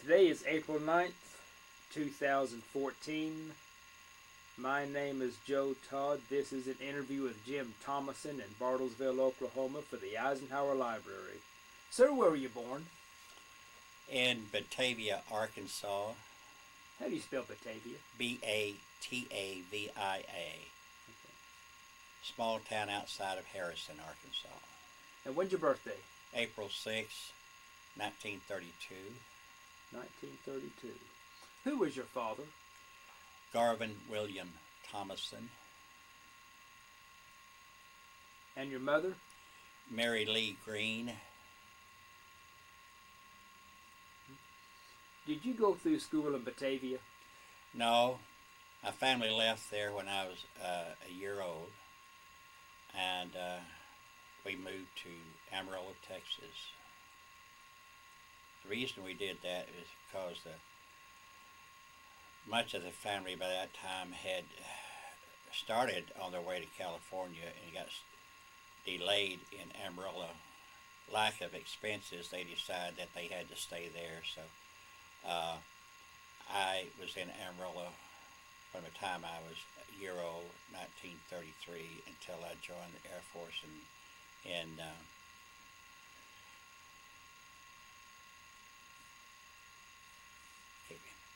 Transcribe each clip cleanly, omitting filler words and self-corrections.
Today is April 9th, 2014. My name is Joe Todd. This is an interview with Jim Thomason in Bartlesville, Oklahoma for the Eisenhower Library. Sir, where were you born? In Batavia, Arkansas. How do you spell Batavia? Batavia. Okay. Small town outside of Harrison, Arkansas. And when's your birthday? April 6, 1932. 1932. Who was your father? Garvin William Thomason. And your mother? Mary Lee Green. Did you go through school in Batavia? No, my family left there when I was a year old, and we moved to Amarillo, Texas. The reason we did that is because much of the family by that time had started on their way to California and got delayed in Amarillo. Lack of expenses, they decided that they had to stay there. So I was in Amarillo from the time I was a year old, 1933, until I joined the Air Force in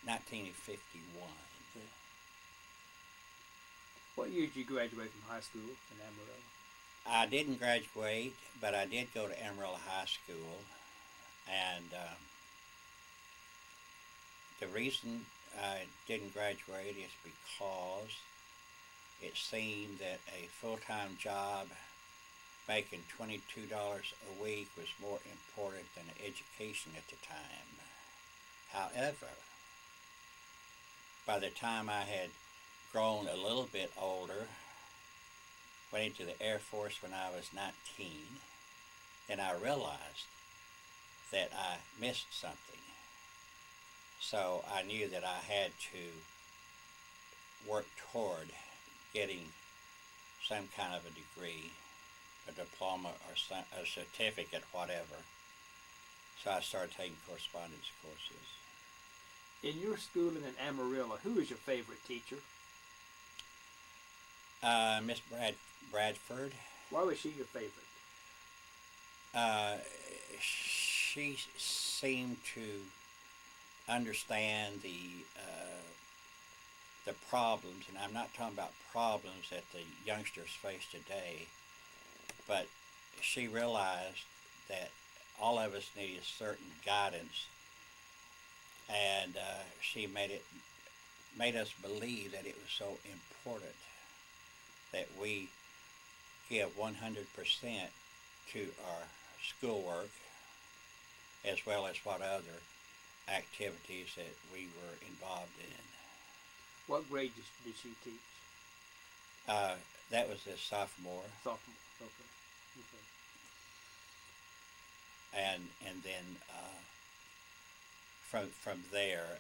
1951. What year did you graduate from high school in Amarillo? I didn't graduate, but I did go to Amarillo High School, and the reason I didn't graduate is because it seemed that a full-time job making $22 a week was more important than education at the time. However, by the time I had grown a little bit older, went into the Air Force when I was 19, then I realized that I missed something. So I knew that I had to work toward getting some kind of a degree, a diploma or a certificate, whatever. So I started taking correspondence courses. In your schooling in Amarillo, who was your favorite teacher? Miss Bradford. Why was she your favorite? She seemed to understand the problems, and I'm not talking about problems that the youngsters face today, but she realized that all of us needed certain guidance, and she made us believe that it was so important that we give 100% to our schoolwork, as well as what other activities that we were involved in. What grade did she teach? That was a sophomore. Sophomore, okay. And then from there,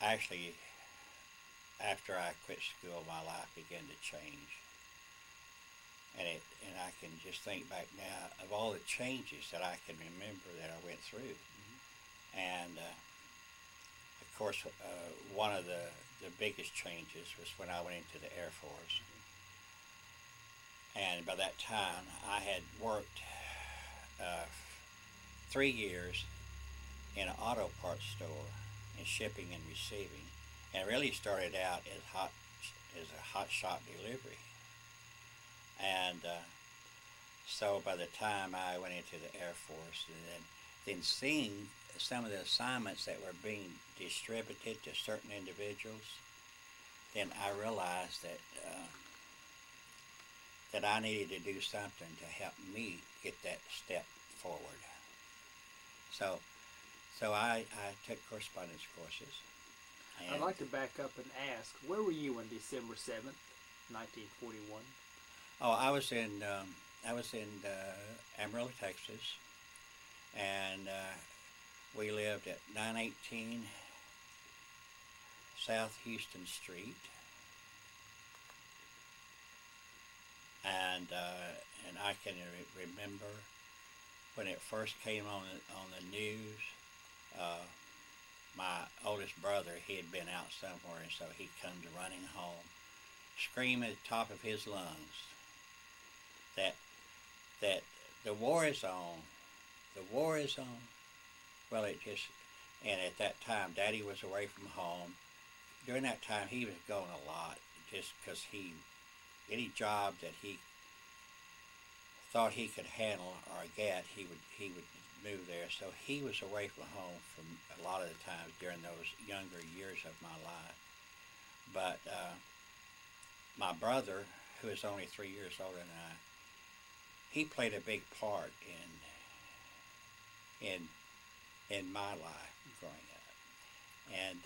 actually, after I quit school, my life began to change. And I can just think back now of all the changes that I can remember that I went through. Mm-hmm. And of course, one of the biggest changes was when I went into the Air Force. Mm-hmm. And by that time, I had worked 3 years in an auto parts store in shipping and receiving, and it really started out as a hot shot delivery. And so by the time I went into the Air Force, and then seeing some of the assignments that were being distributed to certain individuals, then I realized that that I needed to do something to help me get that step forward. So I took correspondence courses. I'd like to back up and ask, where were you on December 7th, 1941? Oh, I was in Amarillo, Texas, and we lived at 918 South Houston Street, and I can remember when it first came on the news, uh, my oldest brother, he had been out somewhere, and so he comes running home, screaming at the top of his lungs that that the war is on, the war is on. Well, it just, and at that time, Daddy was away from home. During that time, he was going a lot, just because any job that he thought he could handle or get, he would move there. So he was away from home from a lot of the times during those younger years of my life. But my brother, who is only 3 years older than I, he played a big part in my life growing up. And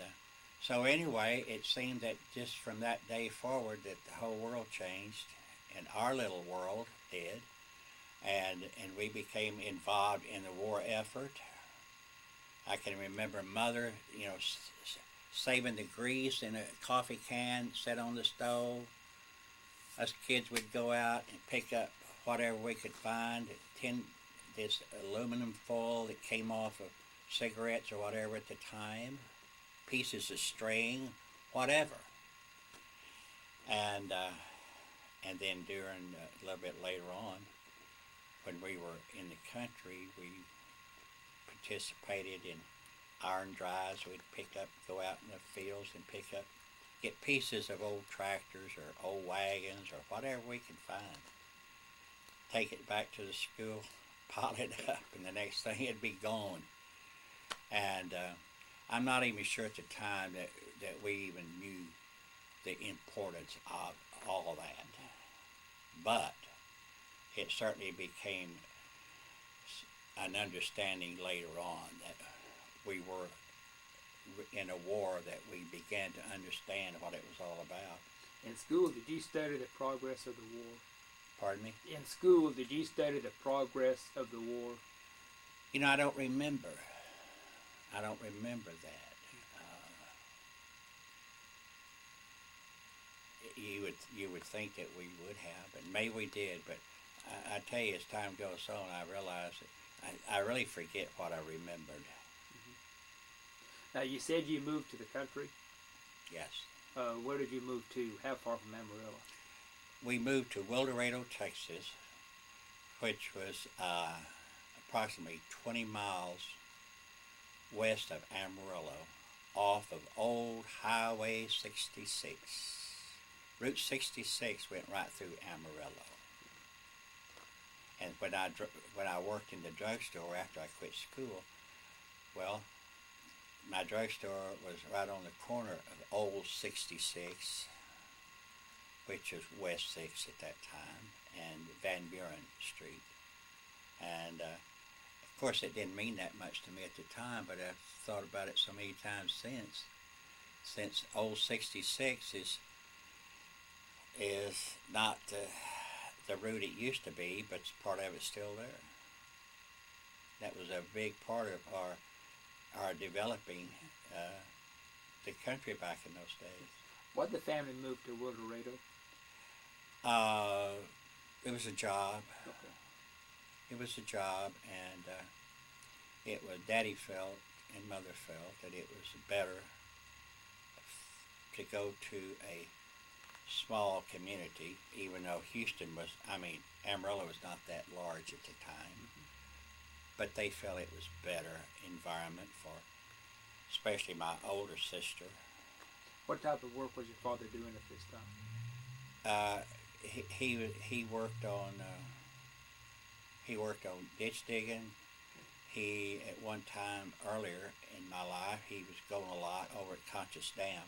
so anyway, it seemed that just from that day forward that the whole world changed, and our little world did, and we became involved in the war effort. I can remember Mother, saving the grease in a coffee can set on the stove. Us kids would go out and pick up whatever we could find, this aluminum foil that came off of cigarettes or whatever at the time, pieces of string, whatever. And then during a little bit later on, when we were in the country, we participated in iron drives. We'd go out in the fields and get pieces of old tractors or old wagons or whatever we could find. Take it back to the school, pile it up, and the next thing it'd be gone. And I'm not even sure at the time that we even knew the importance of all that. But it certainly became an understanding later on that we were in a war, that we began to understand what it was all about. In school, did you study the progress of the war? Pardon me? In school, did you study the progress of the war? I don't remember. I don't remember that. You would think that we would have, and maybe we did, but I tell you, as time goes on, I realize that I really forget what I remembered. Mm-hmm. Now, you said you moved to the country? Yes. Where did you move to? How far from Amarillo? We moved to Wildorado, Texas, which was approximately 20 miles west of Amarillo, off of old Highway 66. Route 66 went right through Amarillo. And when I worked in the drugstore after I quit school, well, my drugstore was right on the corner of Old 66, which was West 6 at that time, and Van Buren Street. And of course, it didn't mean that much to me at the time, but I've thought about it so many times since Old 66 is not the route it used to be, but part of it's still there. That was a big part of our developing the country back in those days. Why did the family move to Wildorado? It was a job. Okay. It was a job, and Daddy felt and Mother felt that it was better to go to a small community, even though Amarillo was not that large at the time. Mm-hmm. But they felt it was better environment for, especially my older sister. What type of work was your father doing at this time? He worked on ditch digging. He, at one time earlier in my life, he was going a lot over at Conchas Dam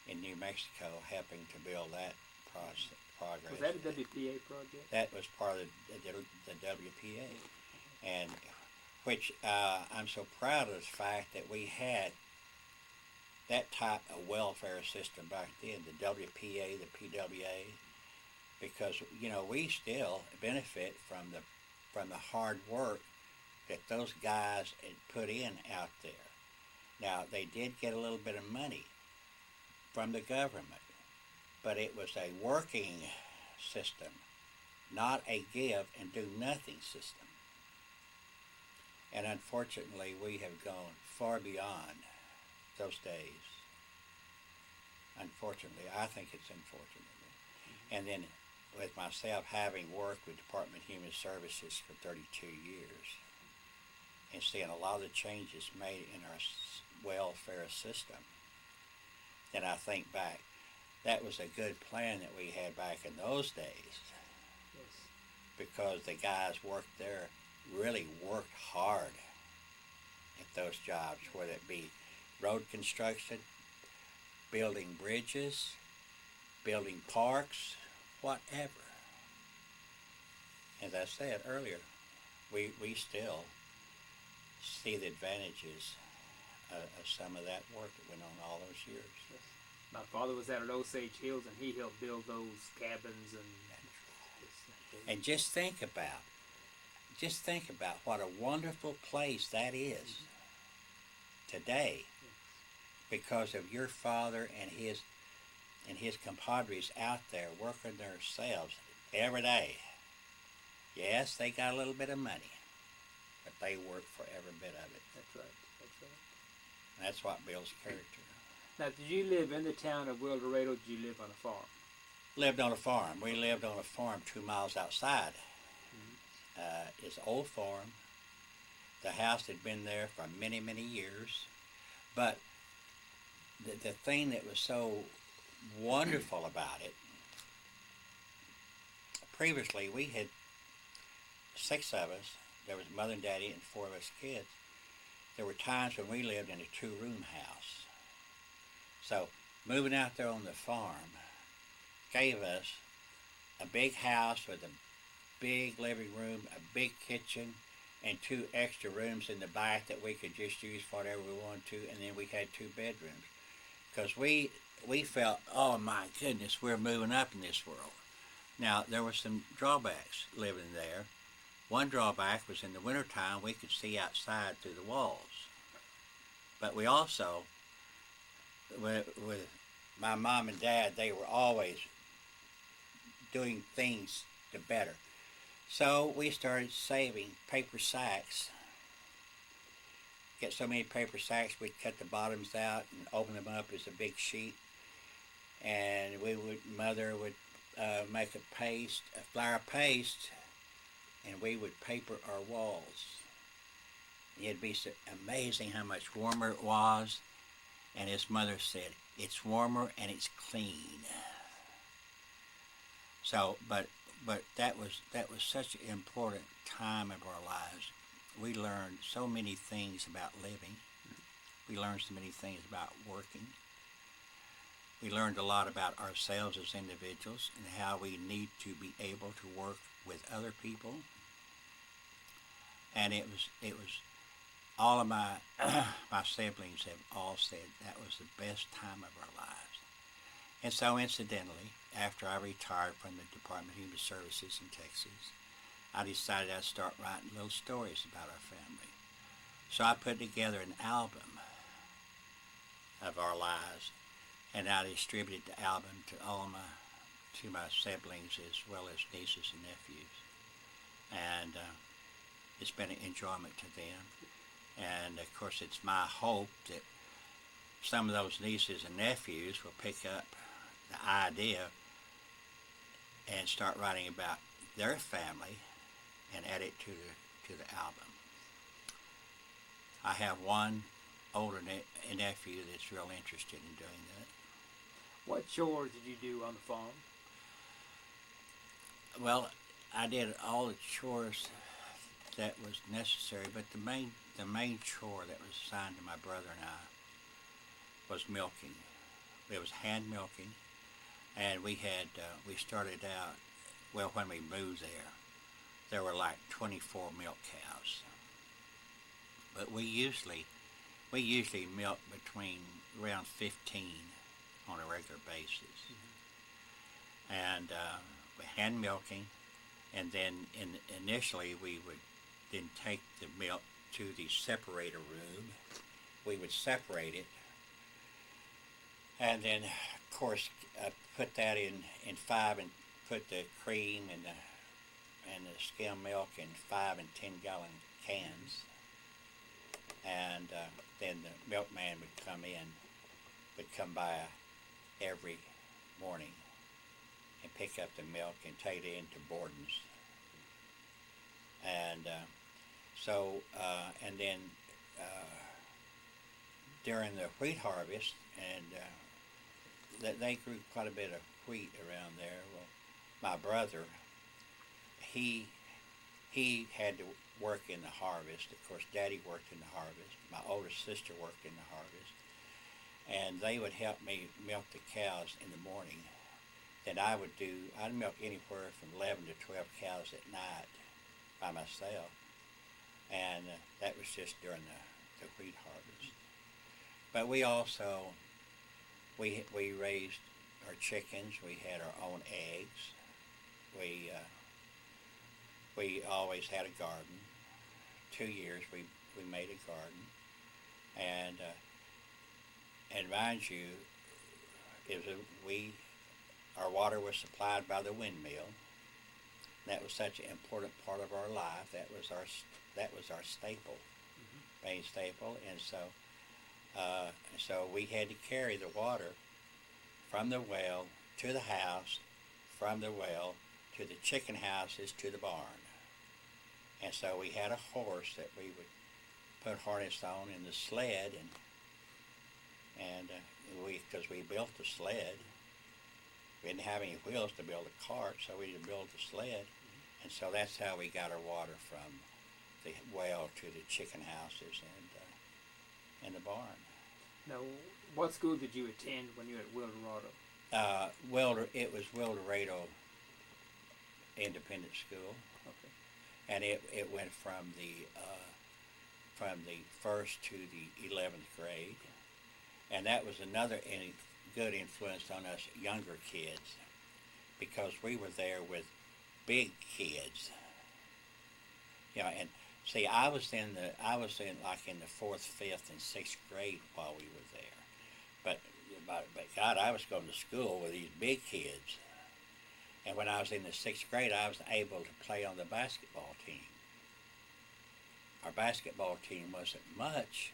in New Mexico, helping to build that progress. Was that a WPA project? That was part of the WPA, and which I'm so proud of the fact that we had that type of welfare system back then, the WPA, the PWA, because we still benefit from the hard work that those guys had put in out there. Now, they did get a little bit of money from the government, but it was a working system, not a give and do nothing system. And unfortunately, we have gone far beyond those days. Unfortunately, I think it's unfortunately. And then with myself having worked with Department of Human Services for 32 years and seeing a lot of the changes made in our welfare system, then I think back, that was a good plan that we had back in those days. Yes. Because the guys worked there really worked hard at those jobs, whether it be road construction, building bridges, building parks, whatever. As I said earlier, we still see the advantages of some of that work that went on all those years. Yes. My father was out at Osage Hills, and he helped build those cabins And just think about what a wonderful place that is today, because of your father and his compadres out there working themselves every day. Yes, they got a little bit of money, but they work for every bit of it. That's right. That's right. And that's what builds character. Now, did you live in the town of El Dorado? Did you live on a farm? Lived on a farm. We lived on a farm 2 miles outside. It's an old farm. The house had been there for many, many years. But the thing that was so wonderful about it, previously we had 6 of us. There was mother and daddy and 4 of us kids. There were times when we lived in a 2-room house. So moving out there on the farm gave us a big house with a big living room, a big kitchen, and 2 extra rooms in the back that we could just use for whatever we wanted to, and then we had 2 bedrooms. Because we felt, oh my goodness, we're moving up in this world. Now, there were some drawbacks living there. One drawback was in the wintertime we could see outside through the walls. But we also, with my mom and dad, they were always doing things to better. So we started saving paper sacks. Get so many paper sacks, we'd cut the bottoms out and open them up as a big sheet. And mother would make a flour paste, and we would paper our walls. It'd be so amazing how much warmer it was. And his mother said, it's warmer and it's clean. So, but that was such an important time of our lives. We learned so many things about living. We learned so many things about working. We learned a lot about ourselves as individuals and how we need to be able to work with other people. And it was all of my siblings have all said that was the best time of our lives. And so incidentally, after I retired from the Department of Human Services in Texas, I decided I'd start writing little stories about our family. So I put together an album of our lives, and I distributed the album to my siblings as well as nieces and nephews. And it's been an enjoyment to them. And of course, it's my hope that some of those nieces and nephews will pick up the idea and start writing about their family and add it to the album. I have one older nephew that's real interested in doing that. What chores did you do on the farm? Well, I did all the chores that was necessary, but the main chore that was assigned to my brother and I was milking. It was hand milking, and we started out, well, when we moved there were like 24 milk cows. But we usually milk between around 15 on a regular basis. Mm-hmm. And we hand milking, and then initially we would then take the milk to the separator room. We would separate it, and then of course put that in 5 and put the cream and the skim milk in 5 and 10 gallon cans, and then the milkman would come by every morning and pick up the milk and take it into Borden's. And and then during the wheat harvest, and they grew quite a bit of wheat around there. Well, my brother, he had to work in the harvest. Of course, Daddy worked in the harvest. My older sister worked in the harvest, and they would help me milk the cows in the morning. Then I'd milk anywhere from 11 to 12 cows at night by myself, and that was just during the wheat harvest. But we also, we raised our chickens, we had our own eggs, we always had a garden. 2 years we made a garden, and mind you, our water was supplied by the windmill. That was such an important part of our life. That was our staple, main staple, and so we had to carry the water from the well to the house, from the well to the chicken houses to the barn. And so we had a horse that we would put harness on in the sled, and because we built the sled. We didn't have any wheels to build a cart, so we had to build the sled. And so that's how we got our water from the well to the chicken houses and the barn. Now, what school did you attend when you were at Wildorado? It was Wildorado Independent School. Okay. And it went from the first to the 11th grade. And that was another good influence on us younger kids, because we were there with big kids. And see, I was in the 4th, 5th, and 6th grade while we were there. But God, I was going to school with these big kids. And when I was in the 6th grade, I was able to play on the basketball team. Our basketball team wasn't much,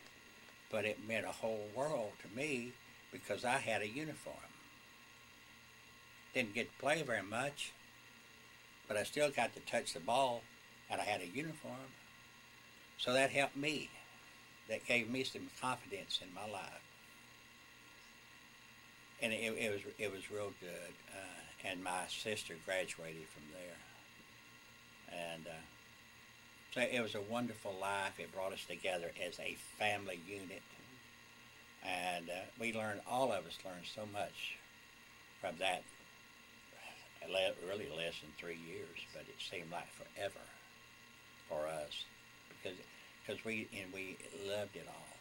but it meant a whole world to me because I had a uniform. Didn't get to play very much, but I still got to touch the ball, and I had a uniform. So that helped me. That gave me some confidence in my life. And it was real good. And my sister graduated from there. And so it was a wonderful life. It brought us together as a family unit. And all of us learned so much from that. Really less than 3 years, but it seemed like forever for us because we loved it all.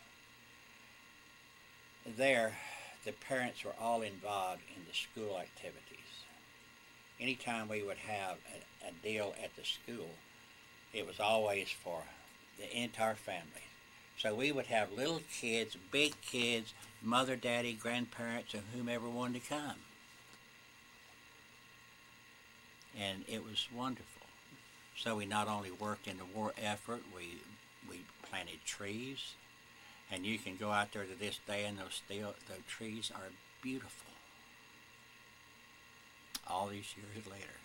There, the parents were all involved in the school activities. Anytime we would have a deal at the school, it was always for the entire family. So we would have little kids, big kids, mother, daddy, grandparents, and whomever wanted to come. And it was wonderful. So we not only worked in the war effort, we planted trees. And you can go out there to this day and those trees are beautiful. All these years later.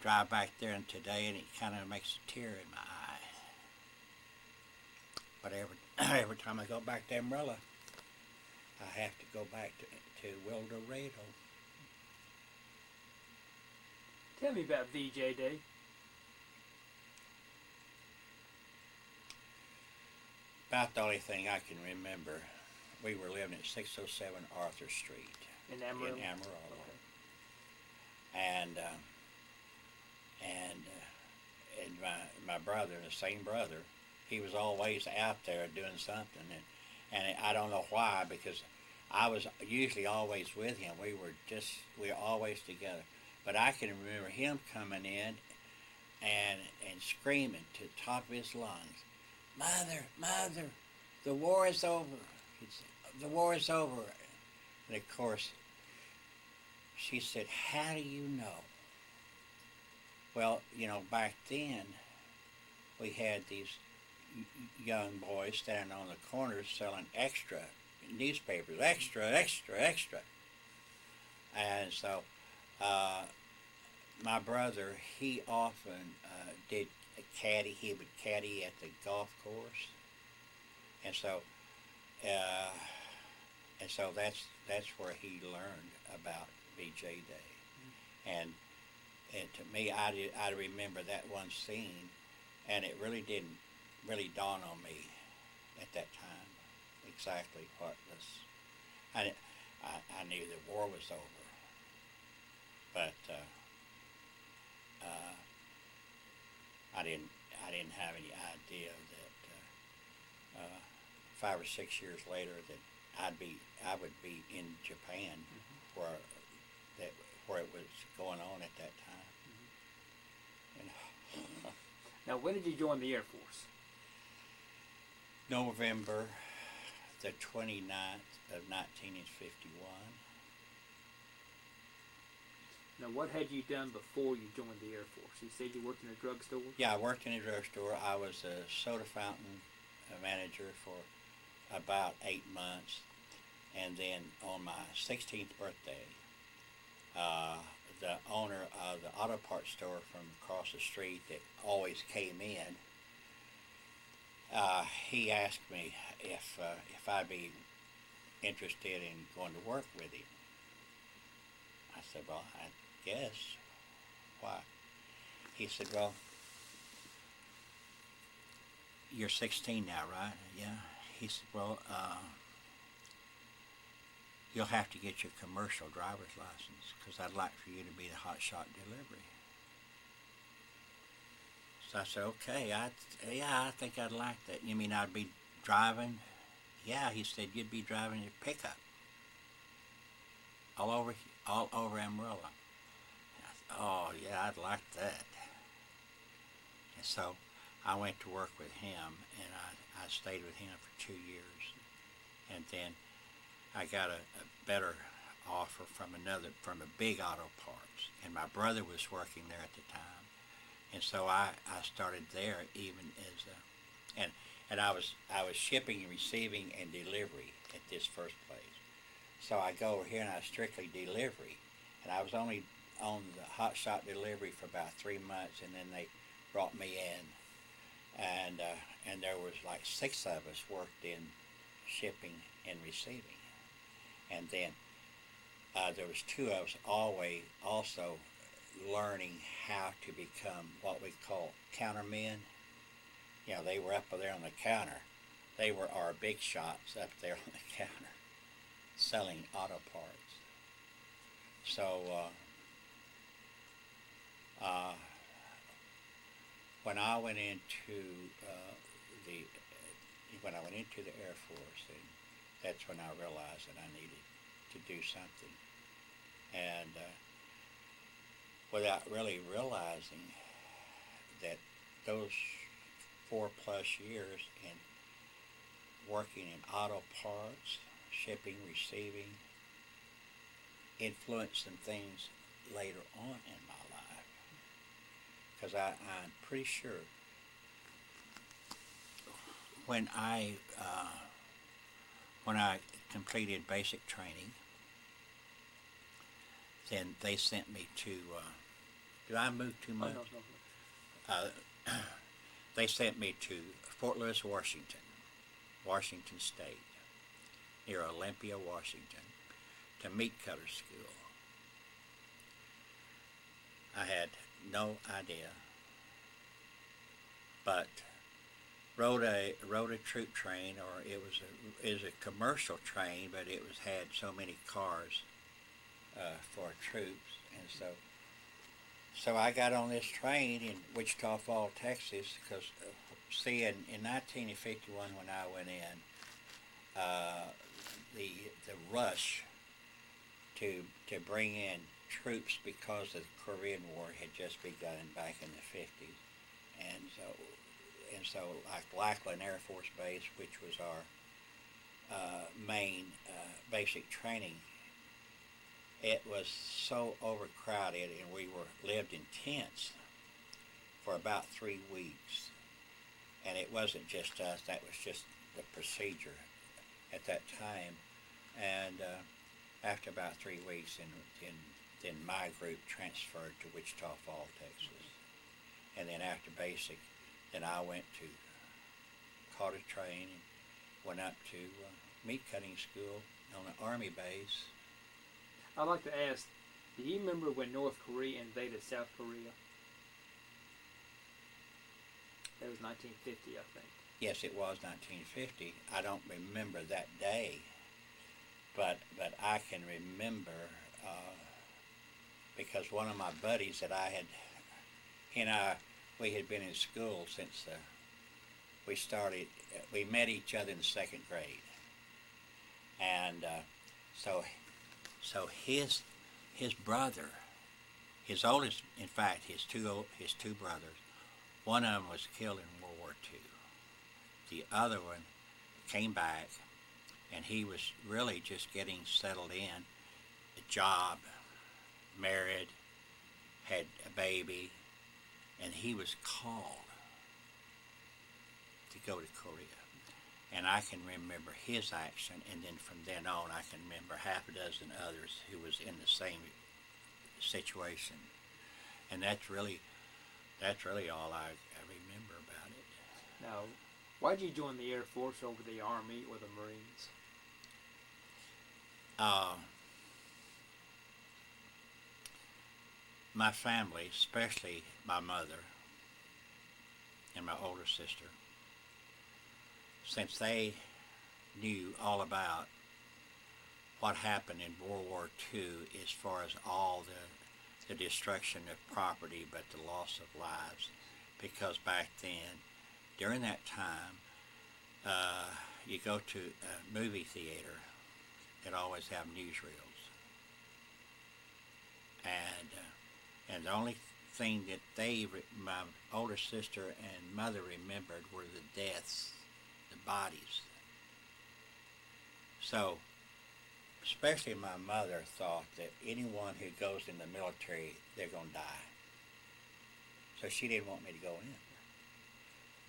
Drive back there and today and it kind of makes a tear in my eye. But every time I go back to Amarillo, I have to go back to Wildorado. Tell me about VJ Day. About the only thing I can remember, we were living at 607 Arthur Street In Amarillo? Okay. And my brother, the same brother, he was always out there doing something, and I don't know why, because I was usually always with him. We were always together. But I can remember him coming in and screaming to the top of his lungs, Mother, the war is over. He'd say, the war is over. And of course, she said, how do you know? Well, back then, we had these young boys standing on the corners selling extra newspapers, extra, extra, extra. And so uh, my brother, he often did caddy. He would caddy at the golf course, and so uh, that's where he learned about BJ Day. And to me, I remember that one scene, and it really didn't really dawn on me at that time exactly what was. I knew the war was over, but uh, I didn't have any idea that 5 or 6 years later that I would be in Japan where that where it was going on at that time. You know. Now, when did you join the Air Force? November the 29th of 1951. Now, what had you done before you joined the Air Force? You said you worked in a drugstore? Yeah, I worked in a drugstore. I was a soda fountain manager for about 8 months. And then on my 16th birthday, the owner of the auto parts store from across the street that always came in, he asked me if I'd be interested in going to work with him. I said, well, I guess. Why? He said, well, you're 16 now, right? Yeah. He said, well, you'll have to get your commercial driver's license because I'd like for you to be the hot shot delivery. So I said, okay, I think I'd like that. You mean I'd be driving? Yeah, he said, you'd be driving your pickup all over Amarillo. I said, oh, yeah, I'd like that. And so I went to work with him, and I stayed with him for 2 years. And then I got a better offer from a big auto parts, and my brother was working there at the time, and so I started there even as and I was shipping and receiving and delivery at this first place. So I go over here and I strictly delivery, and I was only on the hot shot delivery for about 3 months, and then they brought me in, and there was like 6 of us worked in shipping and receiving. And then there was 2 of us always also learning how to become what we call countermen. You know, they were up there on the counter. They were our big shots up there on the counter selling auto parts. So when I went into the Air Force, and that's when I realized that I needed to do something. And without really realizing that those 4+ years in working in auto parts, shipping, receiving, influenced some things later on in my life. Because I'm pretty sure when I completed basic training, then they sent me to, did I move too much? Oh, no. They sent me to Fort Lewis, Washington State, near Olympia, Washington, to meat cutter school. I had no idea, but rode a troop train, or it was a commercial train, but it had so many cars for troops, and so I got on this train in Wichita Falls, Texas, because see, in 1951 when I went in, the rush to bring in troops because the Korean War had just begun back in the 50s, and so like Lackland Air Force Base, which was our main basic training, it was so overcrowded, and we lived in tents for about 3 weeks, and it wasn't just us. That was just the procedure at that time. And after about 3 weeks, then my group transferred to Wichita Falls, Texas. And then after basic, then I went to caught a train and went up to meat cutting school on an Army base. I'd like to ask, do you remember when North Korea invaded South Korea? That was 1950, I think. Yes, it was 1950. I don't remember that day, but I can remember because one of my buddies that I had, he and I, we had been in school since we met each other in the second grade, and so his brother, his oldest, in fact, his two brothers, one of them was killed in World War II. The other one came back, and he was really just getting settled in, a job, married, had a baby, and he was called to go to Korea. And I can remember his action, and then from then on I can remember half a dozen others who was in the same situation. And that's really all I remember about it. Now, why did you join the Air Force over the Army or the Marines? My family, especially my mother and my older sister, since they knew all about what happened in World War II as far as all the destruction of property but the loss of lives, because back then, during that time, you go to a movie theater, it always have newsreels, and the only thing that my older sister and mother remembered were the deaths, the bodies. So, especially my mother thought that anyone who goes in the military, they're going to die. So she didn't want me to go in.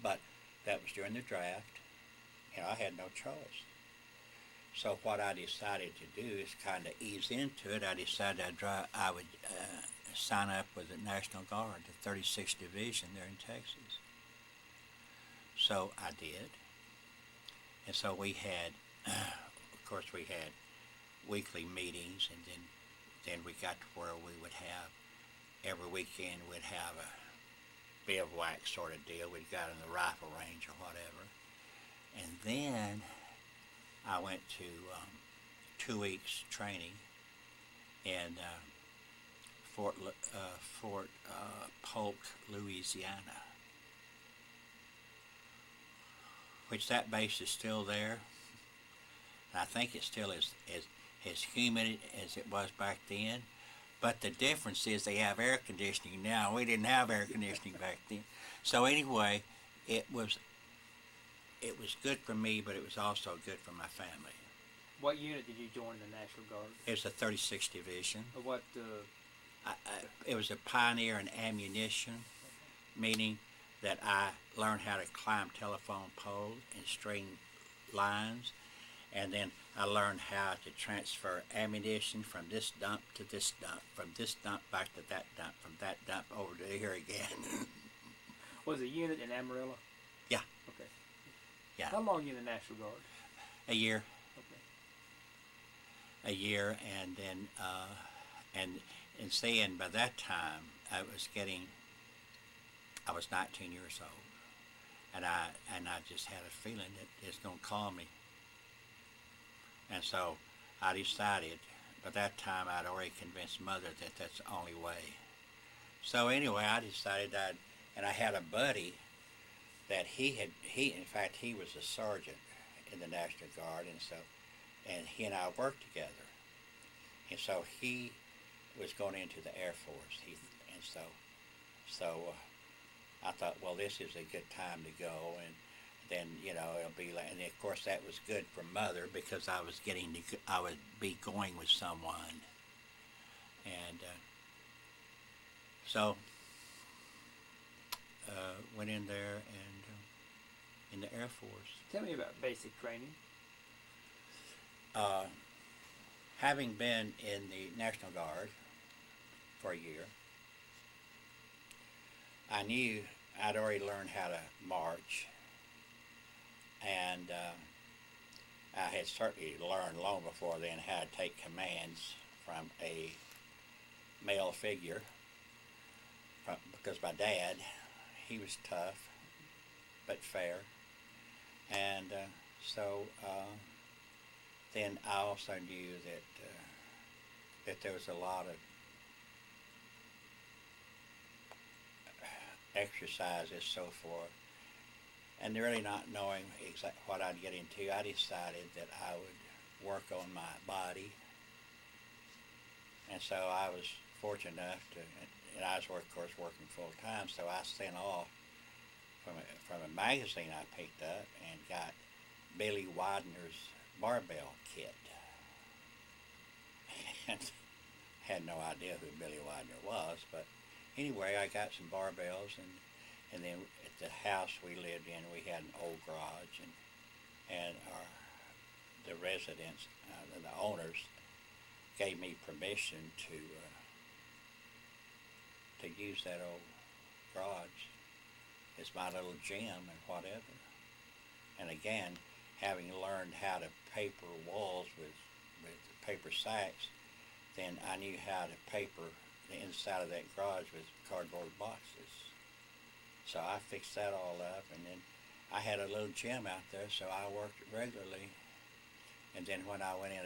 But that was during the draft, and I had no choice. So what I decided to do is kind of ease into it. I decided I would sign up with the National Guard, the 36th Division there in Texas. So I did. And so we had, of course, we had weekly meetings, and then we got to where we would have, every weekend we'd have a bivouac sort of deal. We'd go in the rifle range or whatever. And then I went to 2 weeks training in Fort Polk, Louisiana, which that base is still there. And I think it still is as humid as it was back then. But the difference is they have air conditioning now. We didn't have air conditioning back then. So anyway, it was good for me, but it was also good for my family. What unit did you join in the National Guard? It was the 36th Division. What? It was a pioneer in ammunition, meaning that I learned how to climb telephone poles and string lines, and then I learned how to transfer ammunition from this dump to this dump, from this dump back to that dump, from that dump over to here again. Was a unit in Amarillo? Yeah. Okay. Yeah. How long were you in the National Guard? A year. Okay. A year, and then and saying by that time I was 19 years old, and I just had a feeling that it's going to call me. And so I decided, by that time I'd already convinced Mother that that's the only way. So anyway, I decided and I had a buddy that he in fact, he was a sergeant in the National Guard, and he and I worked together. And so he was going into the Air Force, so I thought, well, this is a good time to go, and then, it'll be like, and of course that was good for Mother because I would be going with someone, and so went in there, in the Air Force. Tell me about basic training. Uh, Having been in the National Guard for a year, I knew I'd already learned how to march, and I had certainly learned long before then how to take commands from a male figure, because my dad, he was tough but fair, and so then I also knew that there was a lot of exercises, so forth, and really not knowing exactly what I'd get into, I decided that I would work on my body, and so I was fortunate enough to, and I was, of course, working full time, so I sent off from a magazine I picked up and got Billy Widener's barbell kit, and had no idea who Billy Widener was, but anyway, I got some barbells, and then at the house we lived in, we had an old garage, and the residents, the owners, gave me permission to use that old garage as my little gym and whatever. And again, having learned how to paper walls with paper sacks, then I knew how to paper the inside of that garage with cardboard boxes. So I fixed that all up, and then I had a little gym out there, so I worked regularly. And then when I went in,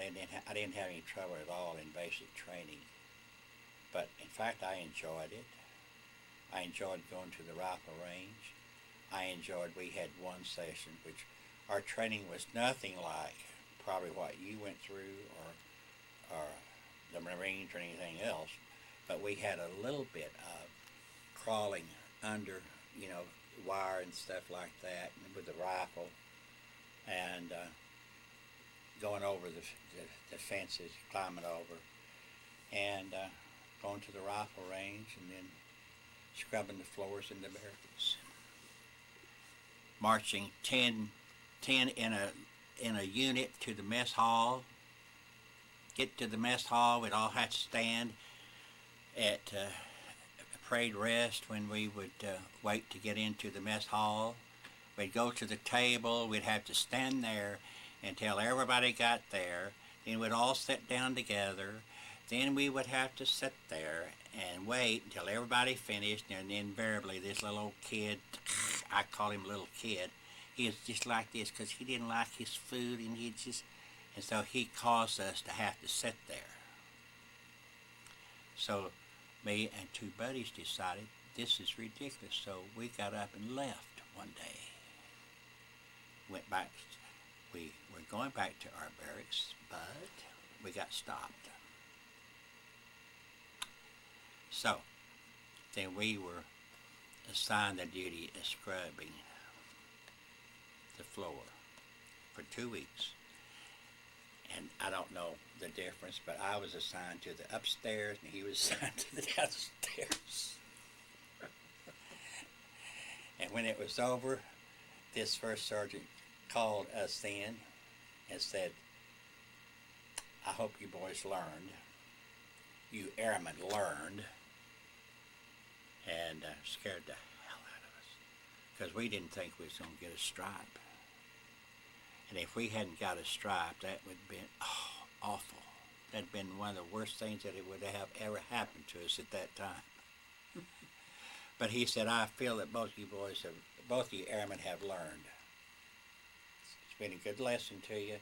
I didn't have any trouble at all in basic training. But in fact, I enjoyed it. I enjoyed going to the rifle range. We had one session, which our training was nothing like probably what you went through or the Marines or anything else, but we had a little bit of crawling under, wire and stuff like that, and with the rifle, and going over the fences, climbing over, and going to the rifle range, and then scrubbing the floors in the barracks. Marching 10 in a unit to the mess hall. Get to the mess hall, we'd all have to stand at parade rest when we would wait to get into the mess hall. We'd go to the table, we'd have to stand there until everybody got there. Then we'd all sit down together. Then we would have to sit there and wait until everybody finished, and invariably this little old kid, I call him little kid, he was just like this because he didn't like his food, and so he caused us to have to sit there. So me and two buddies decided this is ridiculous, so we got up and left one day. Went back, we were going back to our barracks, but we got stopped. So then we were assigned the duty of scrubbing the floor for 2 weeks. And I don't know the difference, but I was assigned to the upstairs and he was assigned to the downstairs. And when it was over, this first sergeant called us in and said, I hope you boys learned, you airmen learned, and scared the hell out of us because we didn't think we was going to get a stripe. And if we hadn't got a stripe, that would have been awful. That'd have been one of the worst things that it would have ever happened to us at that time. But he said, I feel that both you airmen have learned. It's been a good lesson to you,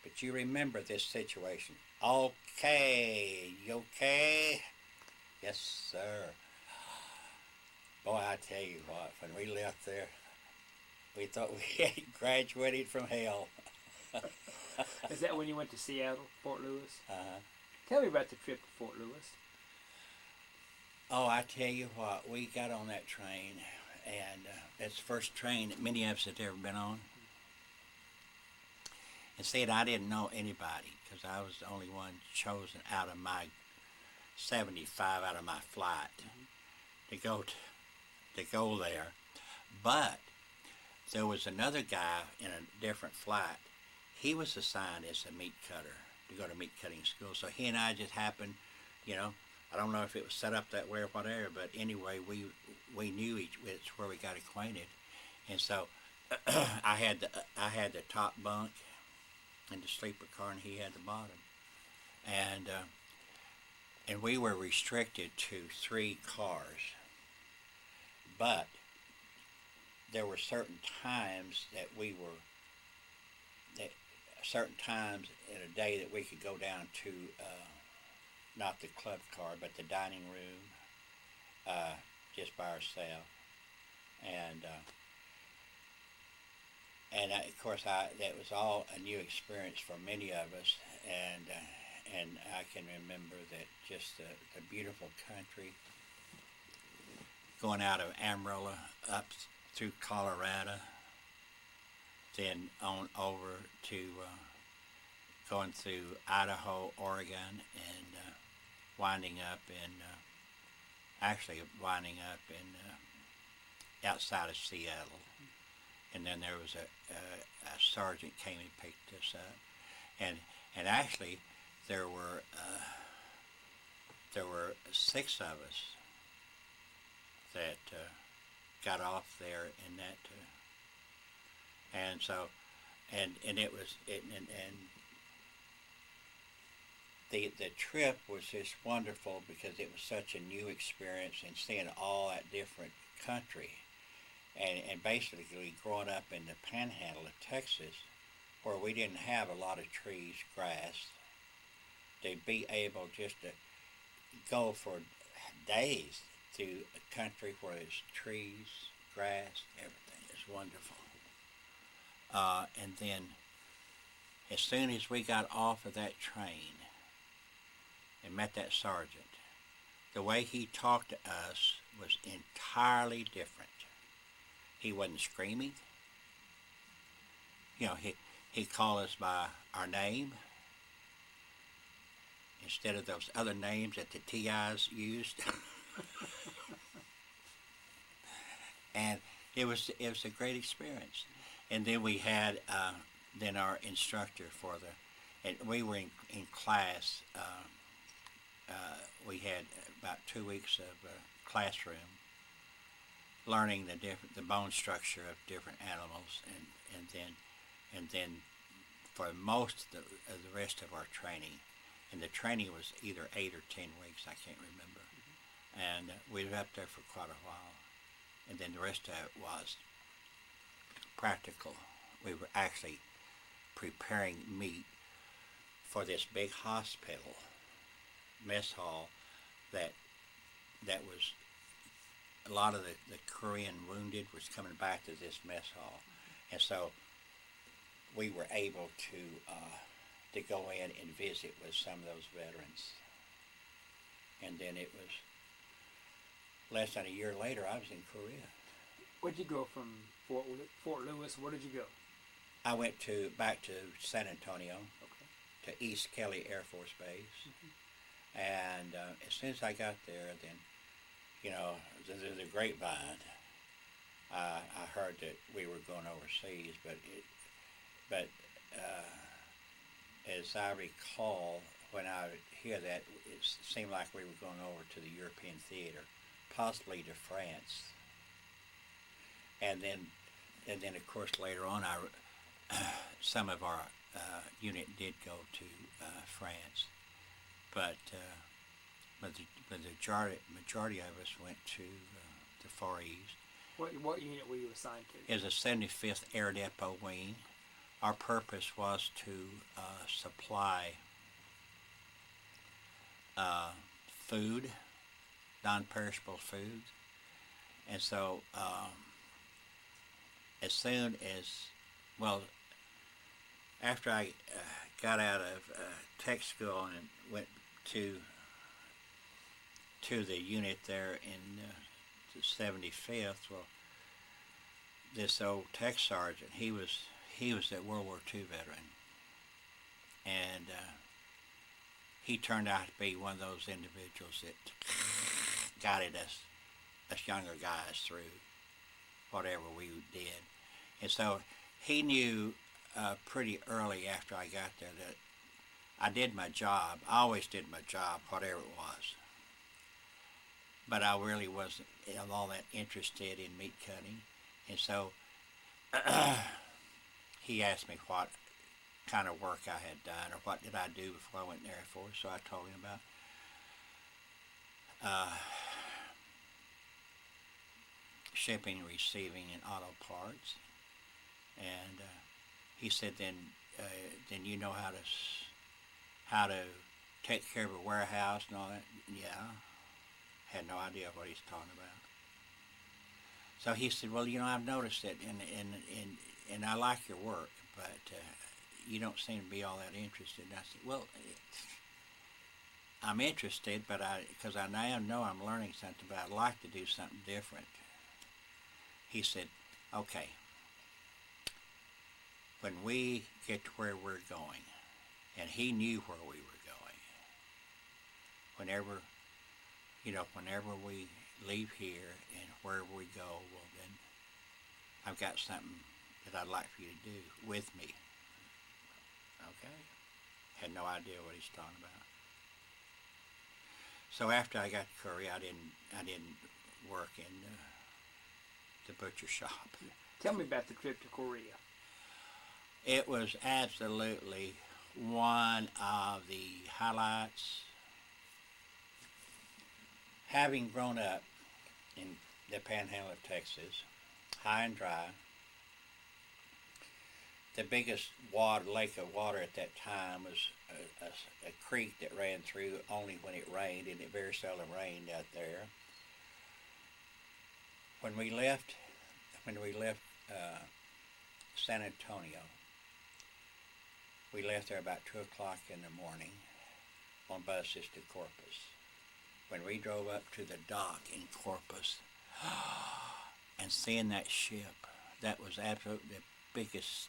but you remember this situation. Okay, you okay? Yes, sir. Boy, I tell you what, when we left there, we thought we had graduated from hell. Is that when you went to Seattle, Fort Lewis? Uh-huh. Tell me about the trip to Fort Lewis. Oh, I tell you what, we got on that train, and that's the first train that many of us had ever been on. And said I didn't know anybody because I was the only one chosen out of my 75 out of my flight to go there. But there was another guy in a different flight. He was assigned as a meat cutter to go to meat cutting school. So he and I just happened, you know, I don't know if it was set up that way or whatever, but anyway, we knew it's where we got acquainted, and so I had the top bunk in the sleeper car, and he had the bottom, and we were restricted to 3 cars, but there were certain times certain times in a day that we could go down to not the club car, but the dining room, just by ourselves, and of course that was all a new experience for many of us, and I can remember that just the beautiful country, going out of Amarillo up through Colorado, then on over to going through Idaho, Oregon, and winding up in outside of Seattle. And then there was a sergeant came and picked us up, and actually there were 6 of us that got off there in that, and so and it was and the trip was just wonderful because it was such a new experience and seeing all that different country, and basically growing up in the panhandle of Texas, where we didn't have a lot of trees, grass, to be able just to go for days through a country where there's trees, grass, everything is wonderful. And then as soon as we got off of that train and met that sergeant, the way he talked to us was entirely different. He wasn't screaming. You know, he called us by our name instead of those other names that the TIs used. And it was a great experience. And then we had then our instructor and we were in class. We had about 2 weeks of classroom, learning the bone structure of different animals, and then for most of the rest of our training, and the training was either 8 or 10 weeks, I can't remember, and we were up there for quite a while, and then the rest of it was practical. We were actually preparing meat for this big hospital mess hall that was a lot of the Korean wounded was coming back to this mess hall, and so we were able to go in and visit with some of those veterans. And then it was less than a year later, I was in Korea. Where'd you go from Fort Lewis? Where did you go? I went back to San Antonio, Okay. to East Kelly Air Force Base, and as soon as I got there, then, you know, the grapevine, I heard that we were going overseas, but as I recall, when I would hear that, it seemed like we were going over to the European theater, possibly to France. And then of course later on, some of our unit did go to France, but the majority of us went to the Far East. What unit were you assigned to? It was a 75th Air Depot wing. Our purpose was to supply food, non-perishable food, and so as soon as, well, after I got out of tech school and went to the unit there in the 75th, well, this old tech sergeant, he was a World War II veteran, and he turned out to be one of those individuals that guided us younger guys through whatever we did. And so he knew pretty early after I got there that I did my job. I always did my job, whatever it was. But I really wasn't all that interested in meat cutting. And so he asked me what kind of work I had done or what did I do before I went in the Air Force. So I told him about shipping and receiving and auto parts. And he said, then you know how to take care of a warehouse and all that. Yeah, had no idea what he's talking about. So he said, well, I've noticed it, and I like your work, but you don't seem to be all that interested. And I said, well, I'm interested, but because I now know I'm learning something, but I'd like to do something different. He said, okay, when we get to where we're going, and he knew where we were going, whenever we leave here and wherever we go, well then, I've got something that I'd like for you to do with me. Okay? Had no idea what he's talking about. So after I got to Korea, I didn't work in the butcher shop. Tell me about the trip to Korea. It was absolutely one of the highlights. Having grown up in the panhandle of Texas, high and dry, the biggest lake of water at that time was a creek that ran through only when it rained, and it very seldom rained out there. When we left San Antonio, we left there about 2 o'clock in the morning on buses to Corpus. When we drove up to the dock in Corpus and seeing that ship, that was absolutely the biggest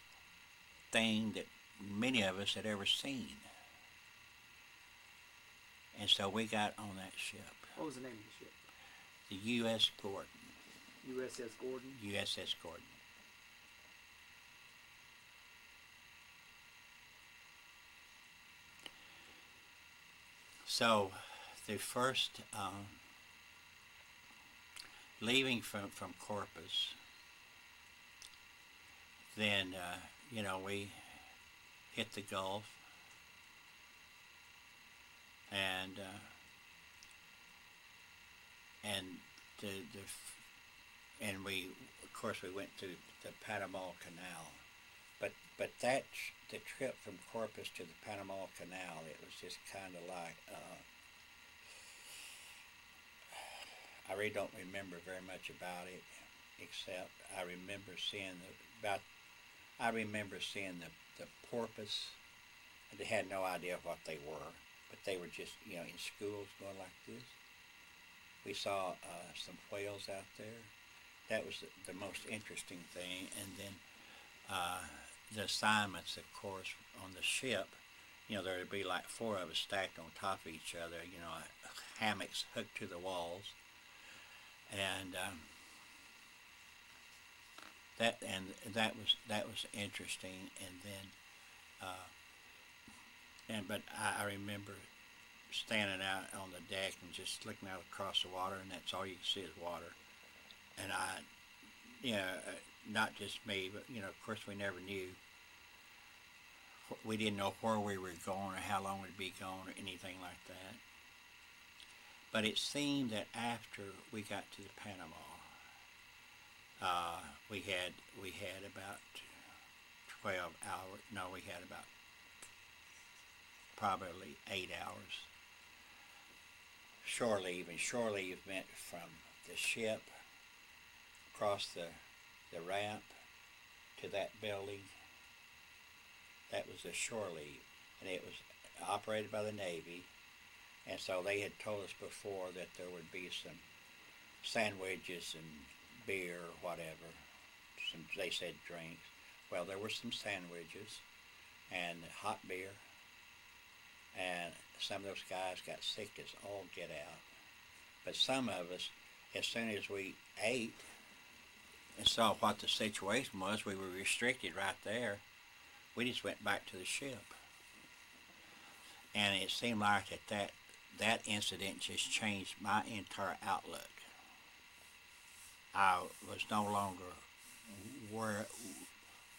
thing that many of us had ever seen. And so we got on that ship. What was the name of the ship? The U.S. Gordon. USS Gordon? USS Gordon. So the first leaving from Corpus, then we hit the Gulf, and we of course we went through the Panama Canal, but the trip from Corpus to the Panama Canal, it was just kind of like I really don't remember very much about it, except I remember seeing the porpoise. They had no idea what they were, but they were just in schools going like this. We saw some whales out there. That was the most interesting thing. And then the assignments, of course, on the ship, there would be like 4 of us stacked on top of each other, hammocks hooked to the walls. And that was interesting. And then but I remember standing out on the deck and just looking out across the water, and that's all you can see is water. And not just me, but of course we never knew. We didn't know where we were going or how long we'd be gone or anything like that. But it seemed that after we got to the Panama, we had about 12 hours. No, we had about probably 8 hours shore leave. And shore leave meant from the ship across the ramp to that building. That was the shore leave, and it was operated by the Navy. And so they had told us before that there would be some sandwiches and beer or whatever. They said drinks. Well, there were some sandwiches and hot beer. And some of those guys got sick as all get out. But some of us, as soon as we ate, and saw what the situation was. We were restricted right there. We just went back to the ship. And it seemed like that incident just changed my entire outlook. I was no longer wor-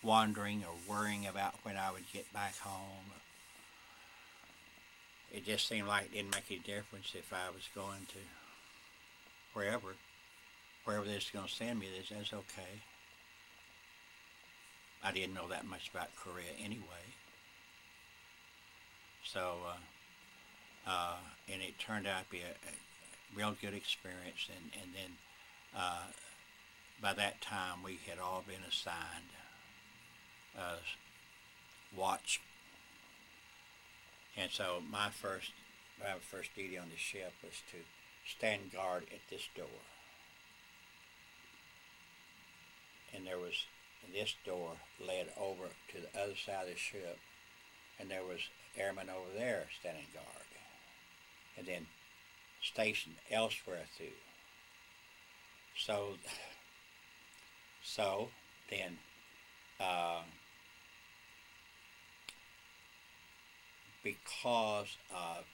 wondering or worrying about when I would get back home. It just seemed like it didn't make any difference if I was going to wherever this is going to send me. That's okay. I didn't know that much about Korea anyway. So, and it turned out to be a real good experience. And then by that time, we had all been assigned watch. And so my first duty on the ship was to stand guard at this door. And this door led over to the other side of the ship, and there was airmen over there standing guard, and then stationed elsewhere through. So then because of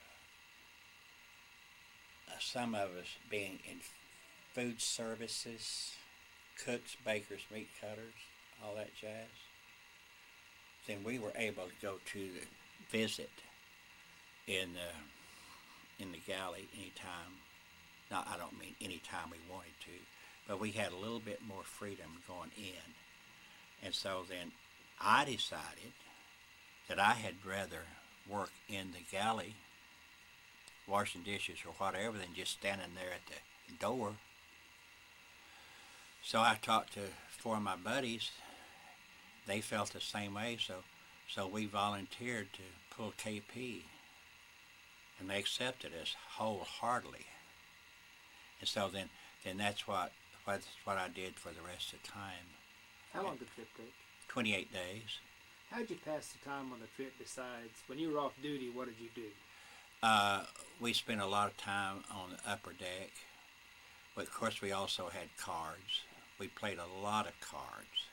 some of us being in food services, cooks, bakers, meat cutters, all that jazz, then we were able to go to the visit in the galley anytime. Now, I don't mean anytime we wanted to, but we had a little bit more freedom going in. And so then I decided that I had rather work in the galley, washing dishes or whatever, than just standing there at the door. So I talked to four of my buddies. They felt the same way, so we volunteered to pull KP, and they accepted us wholeheartedly. And so then that's what I did for the rest of the time. How long did the trip take? 28 days. How did you pass the time on the trip besides, when you were off duty, what did you do? We spent a lot of time on the upper deck, but of course we also had cards. We played a lot of cards,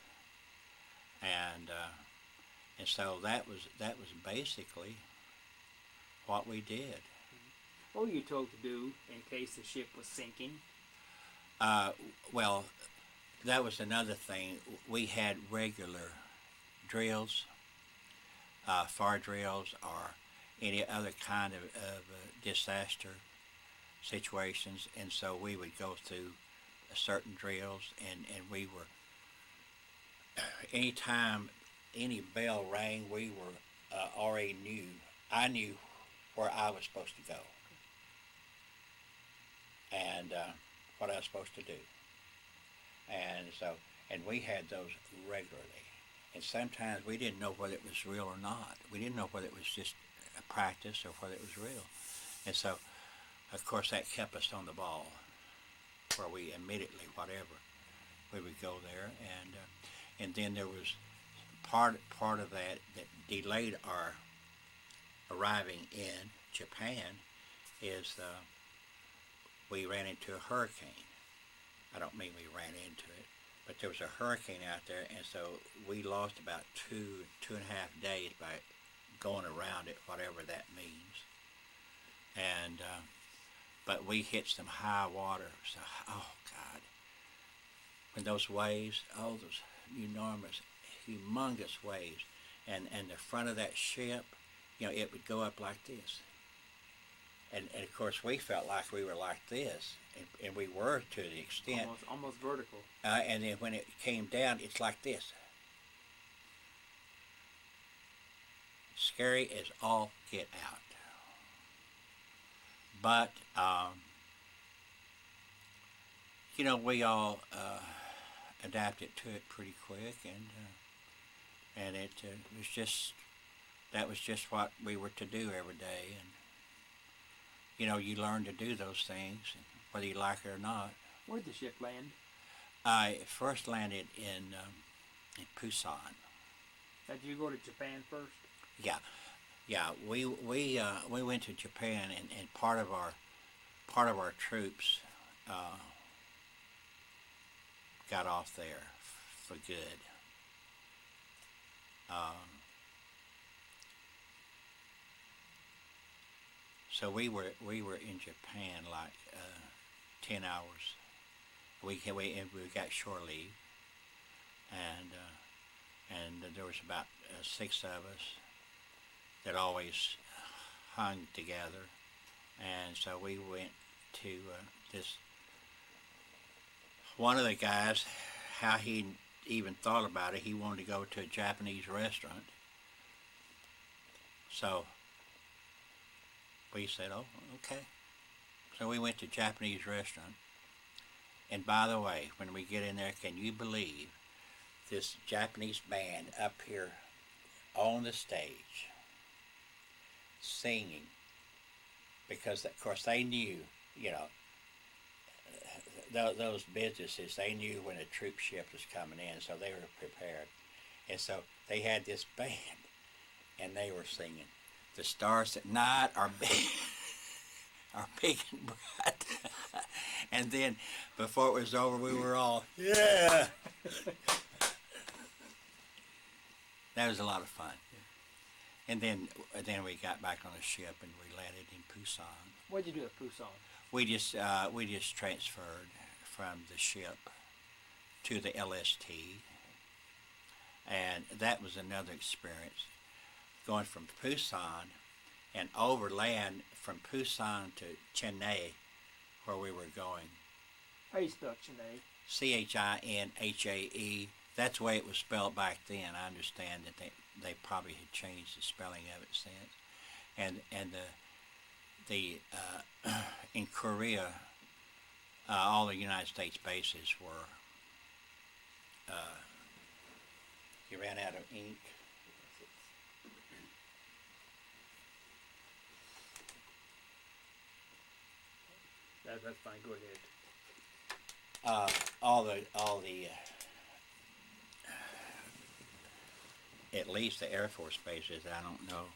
and so that was basically what we did. What were you told to do in case the ship was sinking? Well, that was another thing. We had regular drills, fire drills, or any other kind of disaster situations, and so we would go through certain drills, and we were, anytime any bell rang, we were already I knew where I was supposed to go and what I was supposed to do. And we had those regularly. And sometimes we didn't know whether it was real or not. We didn't know whether it was just a practice or whether it was real. And so, of course, that kept us on the ball, where we immediately, whatever, we would go there. And then there was part of that delayed our arriving in Japan is we ran into a hurricane. I don't mean we ran into it, but there was a hurricane out there, and so we lost about two and a half days by going around it, whatever that means. And but we hit some high water. So, oh God, when those waves, those enormous, humongous waves, and the front of that ship, it would go up like this. And of course, we felt like we were like this, and we were to the extent. Almost vertical. And then when it came down, it's like this. Scary as all get out. But, we all adapted to it pretty quick, and it was just, that was just what we were to do every day. And, you learn to do those things, whether you like it or not. Where did the ship land? I first landed in Busan. Did you go to Japan first? Yeah. We went to Japan, and part of our troops got off there for good. So we were in Japan like 10 hours. We got shore leave, and there was about 6 of us that always hung together, and so we went to this. One of the guys, how he even thought about it, he wanted to go to a Japanese restaurant. So we said, oh, okay. So we went to a Japanese restaurant. And by the way, when we get in there, can you believe this Japanese band up here on the stage singing? Because, of course, they knew, you know, those businesses, they knew when a troop ship was coming in, so they were prepared. And so they had this band, and they were singing, "The stars at night are big, are big and bright." And then, before it was over, we were all, yeah! That was a lot of fun. And then we got back on the ship, and we landed in Busan. What did you do at Busan? We just transferred from the ship to the LST, and that was another experience. Going from Busan and overland from Busan to Chennai, where we were going. How do you spell Chennai? Chinhae. That's the way it was spelled back then. I understand that they probably had changed the spelling of it since. And the in Korea, all the United States bases were. You ran out of ink. That's fine. Go ahead. All the at least the Air Force bases, I don't know,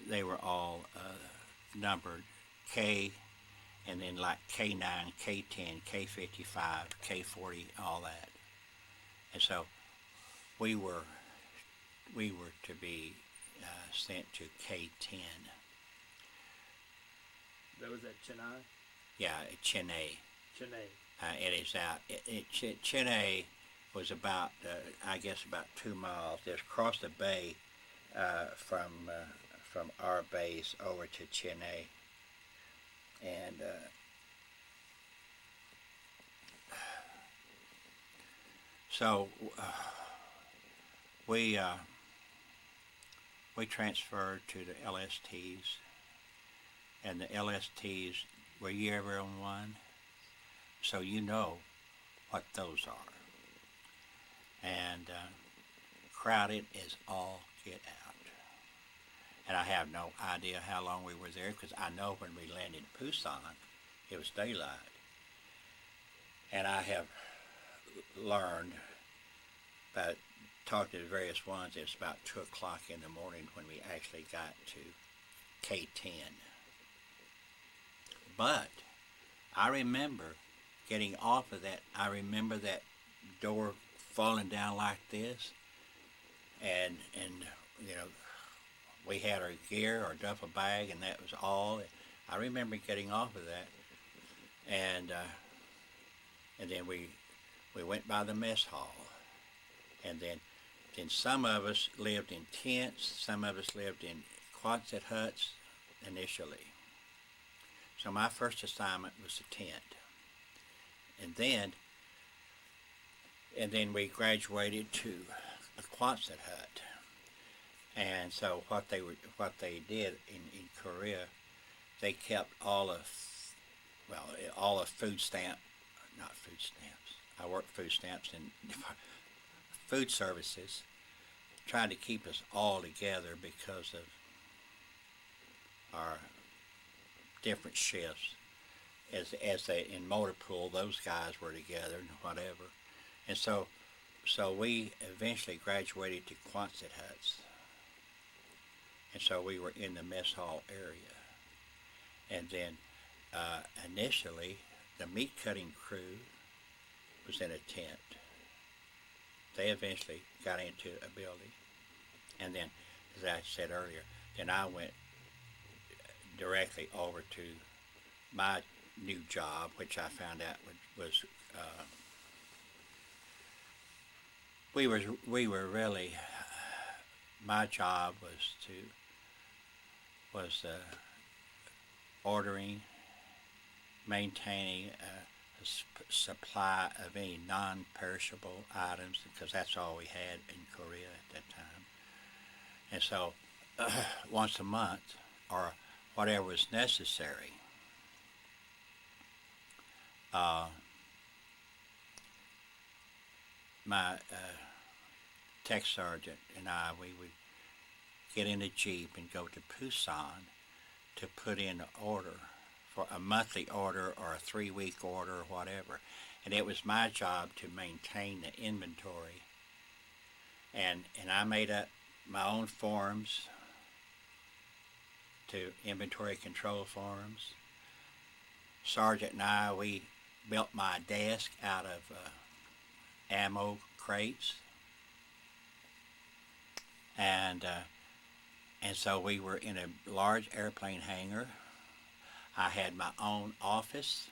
they were all numbered K, and then like K9, K10, K55, K40, all that. And so we were to be sent to K10. That was at Chennai? Yeah, Chennai. Chennai. It is out. Chennai was about, I guess, about 2 miles. Just across the bay from our base over to Chennai, and so we transferred to the LSTs, and the LSTs. Were you ever on one? So you know what those are. And crowded as all get out. And I have no idea how long we were there, because I know when we landed in Busan, it was daylight. And I have learned, but talked to the various ones, it's about 2 o'clock in the morning when we actually got to K10. But I remember getting off of that. I remember that door falling down like this, and you know, we had our gear, our duffel bag, and that was all. I remember getting off of that, and then we went by the mess hall, and then some of us lived in tents, some of us lived in Quonset huts initially. So my first assignment was a tent, and then we graduated to a Quonset hut. And so what they did in Korea, they kept all of food stamps. I worked food stamps and food services, trying to keep us all together because of our different shifts. As they in motor pool, those guys were together and whatever, and so we eventually graduated to Quonset huts, and so we were in the mess hall area, and then initially the meat cutting crew was in a tent. They eventually got into a building, and then, as I said earlier, then I went directly over to my new job, which I found out was we were really, my job was ordering, maintaining a supply of any non-perishable items, because that's all we had in Korea at that time. And so once a month, or whatever was necessary, my tech sergeant and I, we would get in a Jeep and go to Busan to put in an order for a monthly order or a 3-week order or whatever. And it was my job to maintain the inventory. And I made up my own forms, to inventory control forms. Sergeant and I, we built my desk out of ammo crates. And so we were in a large airplane hangar. I had my own office,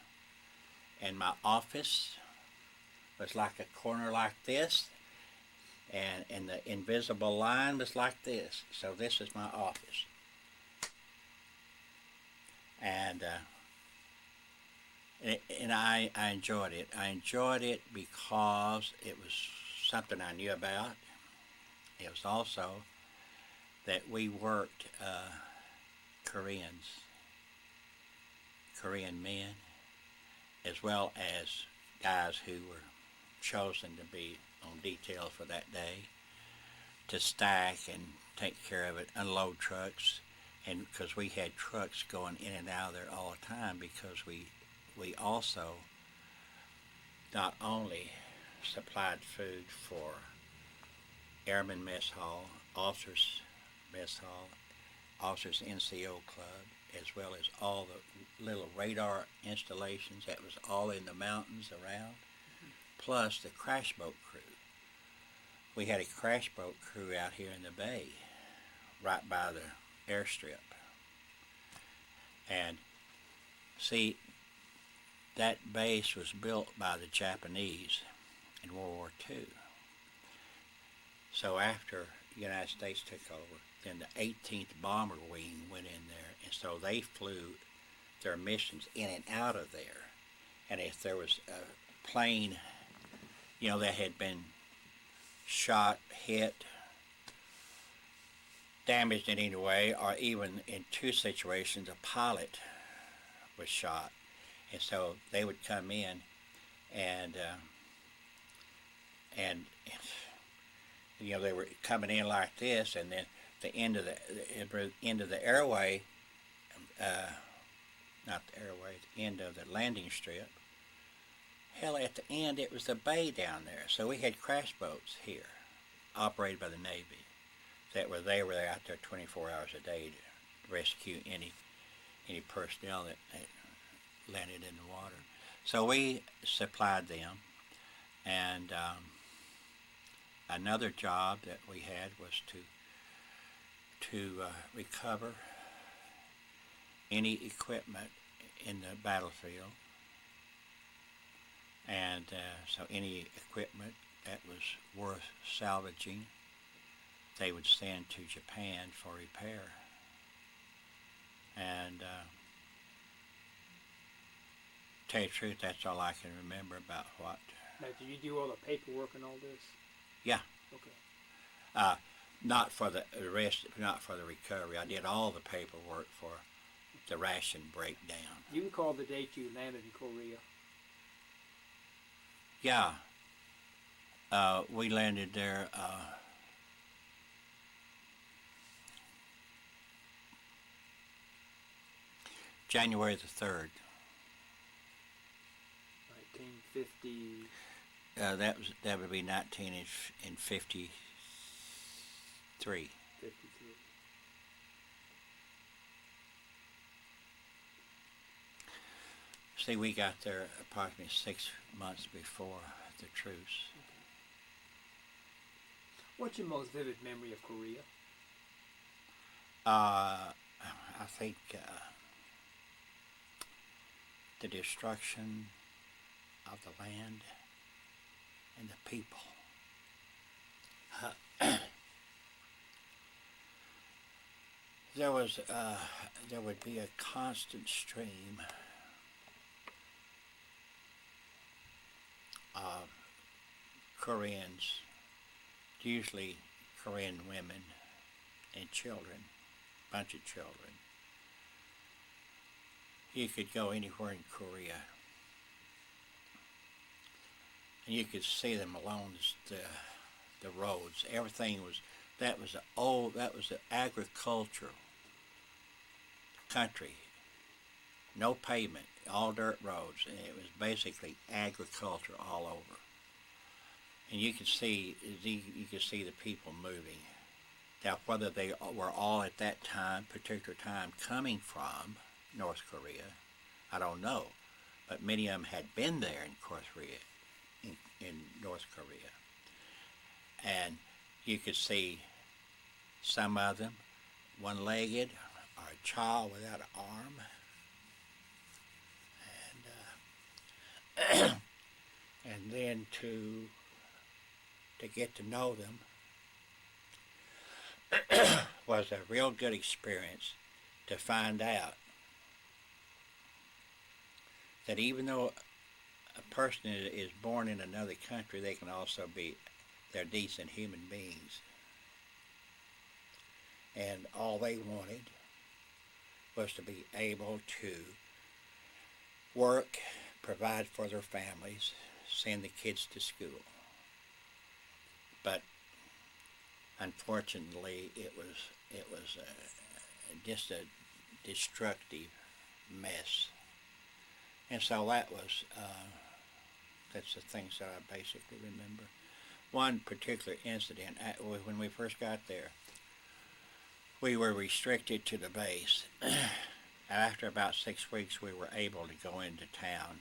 and my office was like a corner like this, and the invisible line was like this. So this is my office. And I enjoyed it. I enjoyed it because it was something I knew about. It was also that we worked Korean men, as well as guys who were chosen to be on detail for that day, to stack and take care of it, unload trucks, and because we had trucks going in and out of there all the time, because we also not only supplied food for Airman Mess Hall, Officers Mess Hall, Officers NCO Club, as well as all the little radar installations that was all in the mountains around, plus the crash boat crew. We had a crash boat crew out here in the bay, right by the airstrip. And see, that base was built by the Japanese in World War II. So after the United States took over, then the 18th Bomber Wing went in there, and so they flew their missions in and out of there. And if there was a plane, that had been shot, hit, damaged in any way, or even in 2 situations, a pilot was shot. And so they would come in and they were coming in like this, and then the end of the airway, not the airway, the end of the landing strip. Hell, at the end, it was the bay down there. So we had crash boats here, operated by the Navy, they were out there 24 hours a day to rescue any personnel that landed in the water. So we supplied them, and another job that we had was to recover any equipment in the battlefield, and so any equipment that was worth salvaging, they would send to Japan for repair. And tell you the truth, that's all I can remember about what. Now, did you do all the paperwork and all this? Yeah. Okay. Not for the rest, not for the recovery. I did all the paperwork for the ration breakdown. You recall the date you landed in Korea? Yeah. We landed there January the 3rd. 1950. That would be 1953. 53. See, we got there approximately 6 months before the truce. What's your most vivid memory of Korea? I think the destruction of the land and the people. There would be a constant stream of Koreans, usually Korean women and children, bunch of children. You could go anywhere in Korea, and you could see them along the roads. Everything was that was the agricultural country. No pavement, all dirt roads, and it was basically agriculture all over. And you could see the people moving. Now, whether they were all at that particular time, coming from North Korea, I don't know. But many of them had been there in North Korea. And you could see some of them one-legged or a child without an arm. And, and then to get to know them was a real good experience to find out that even though a person is born in another country, they can also they're decent human beings. And all they wanted was to be able to work, provide for their families, send the kids to school. But unfortunately, it was just a destructive mess. And so that's the things that I basically remember. One particular incident, when we first got there, we were restricted to the base. After about 6 weeks, we were able to go into town,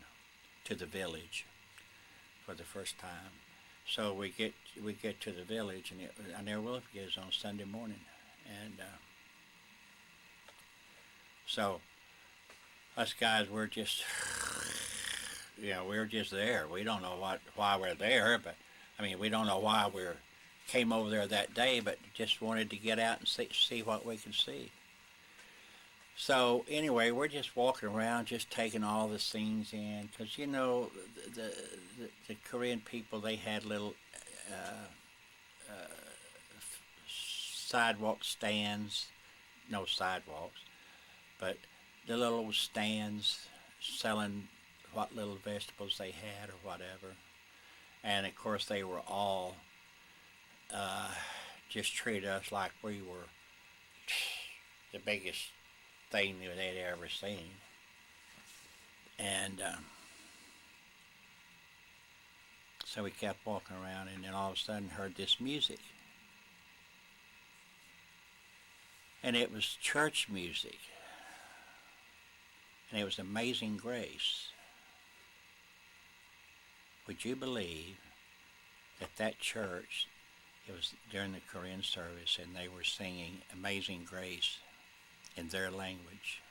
to the village, for the first time. So we get to the village, and I never will forget, it was on Sunday morning, and so us guys were just, we're just there. We don't know why we're there, but I mean, we don't know why we came over there that day, but just wanted to get out and see what we could see. So anyway, we're just walking around, just taking all the scenes in, because the Korean people, they had little sidewalk stands, no sidewalks, but the little stands selling what little vegetables they had or whatever. And of course they were all just treated us like we were the biggest thing that they'd ever seen. And so we kept walking around, and then all of a sudden heard this music. And it was church music. And it was Amazing Grace. Would you believe that church, it was during the Korean service, and they were singing Amazing Grace in their language?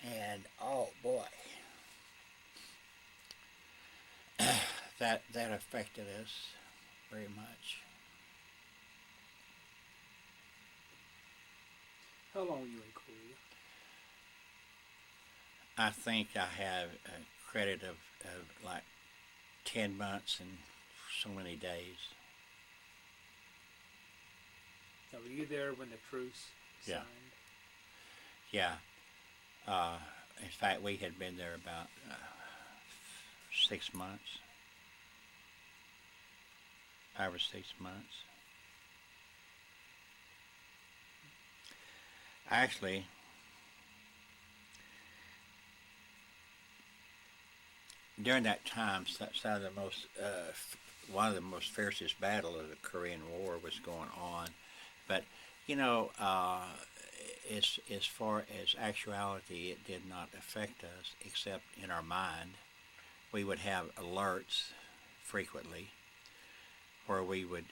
And oh boy, that affected us very much. How long were you in Korea? I think I have a credit of like 10 months and so many days. Now, were you there when the truce signed? Yeah. In fact, we had been there about 6 months. 5 or 6 months. Actually, during that time, one of the most fiercest battles of the Korean War was going on. But as far as actuality, it did not affect us except in our mind. We would have alerts frequently where we would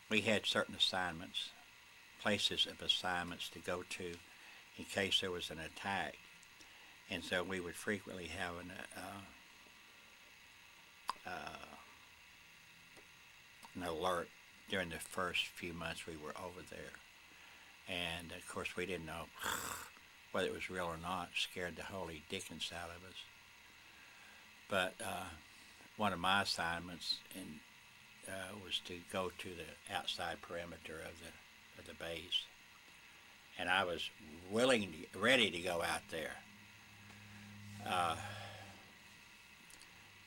we had certain assignments, places of assignments to go to in case there was an attack, and so we would frequently have an alert during the first few months we were over there. And of course we didn't know whether it was real or not. It scared the holy dickens out of us. But one of my assignments was to go to the outside perimeter of the base, and I was ready to go out there.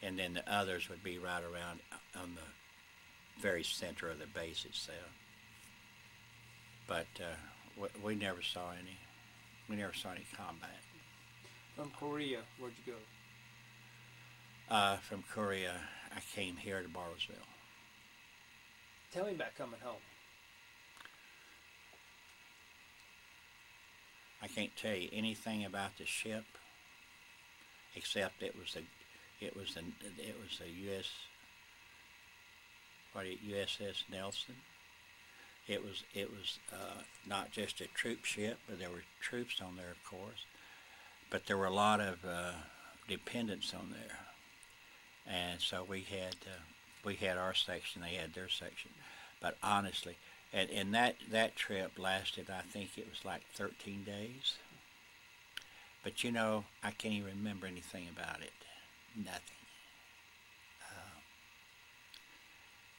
And then the others would be right around on the very center of the base itself. But we never saw any. We never saw any combat. From Korea, where'd you go? From Korea, I came here to Bartlesville. Tell me about coming home. I can't tell you anything about the ship, except it was the USS Nelson. It was not just a troop ship, but there were troops on there, of course. But there were a lot of dependents on there, and so we had our section, they had their section. But honestly, and that trip lasted, I think it was like 13 days. But you know, I can't even remember anything about it. Nothing.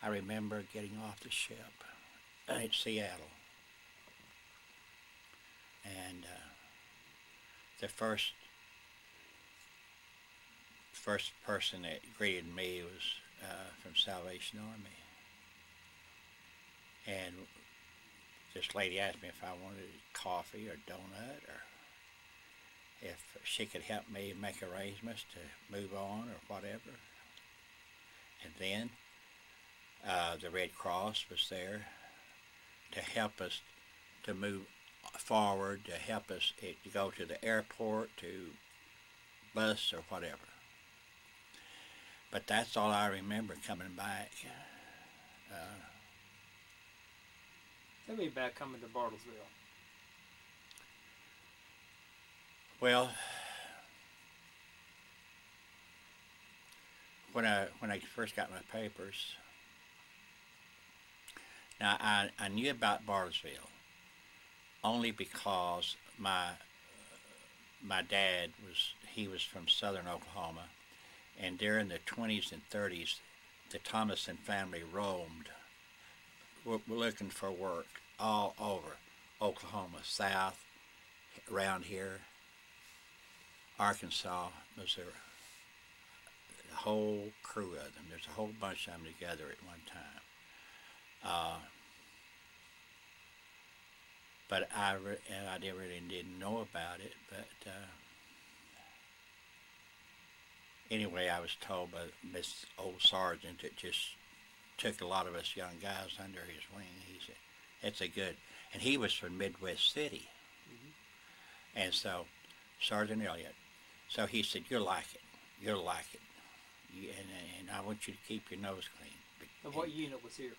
I remember getting off the ship at Seattle, and the first person that greeted me was from Salvation Army, and this lady asked me if I wanted coffee or donut, or if she could help me make arrangements to move on or whatever. And then the Red Cross was there to help us to move forward, to help us to go to the airport, to bus or whatever. But that's all I remember coming back. Tell me about coming to Bartlesville. Well, when I first got my papers, now I knew about Bartlesville only because my dad was from southern Oklahoma, and during the 20s and 30s, the Thomason family roamed. We're looking for work all over Oklahoma, south, around here, Arkansas, Missouri. The whole crew of them. There's a whole bunch of them together at one time. But I really didn't know about it. But anyway, I was told by this old sergeant that just took a lot of us young guys under his wing. He said, "It's a good," and he was from Midwest City, and so Sergeant Elliott. So he said, "You'll like it. You'll like it, and I want you to keep your nose clean." And what unit was here?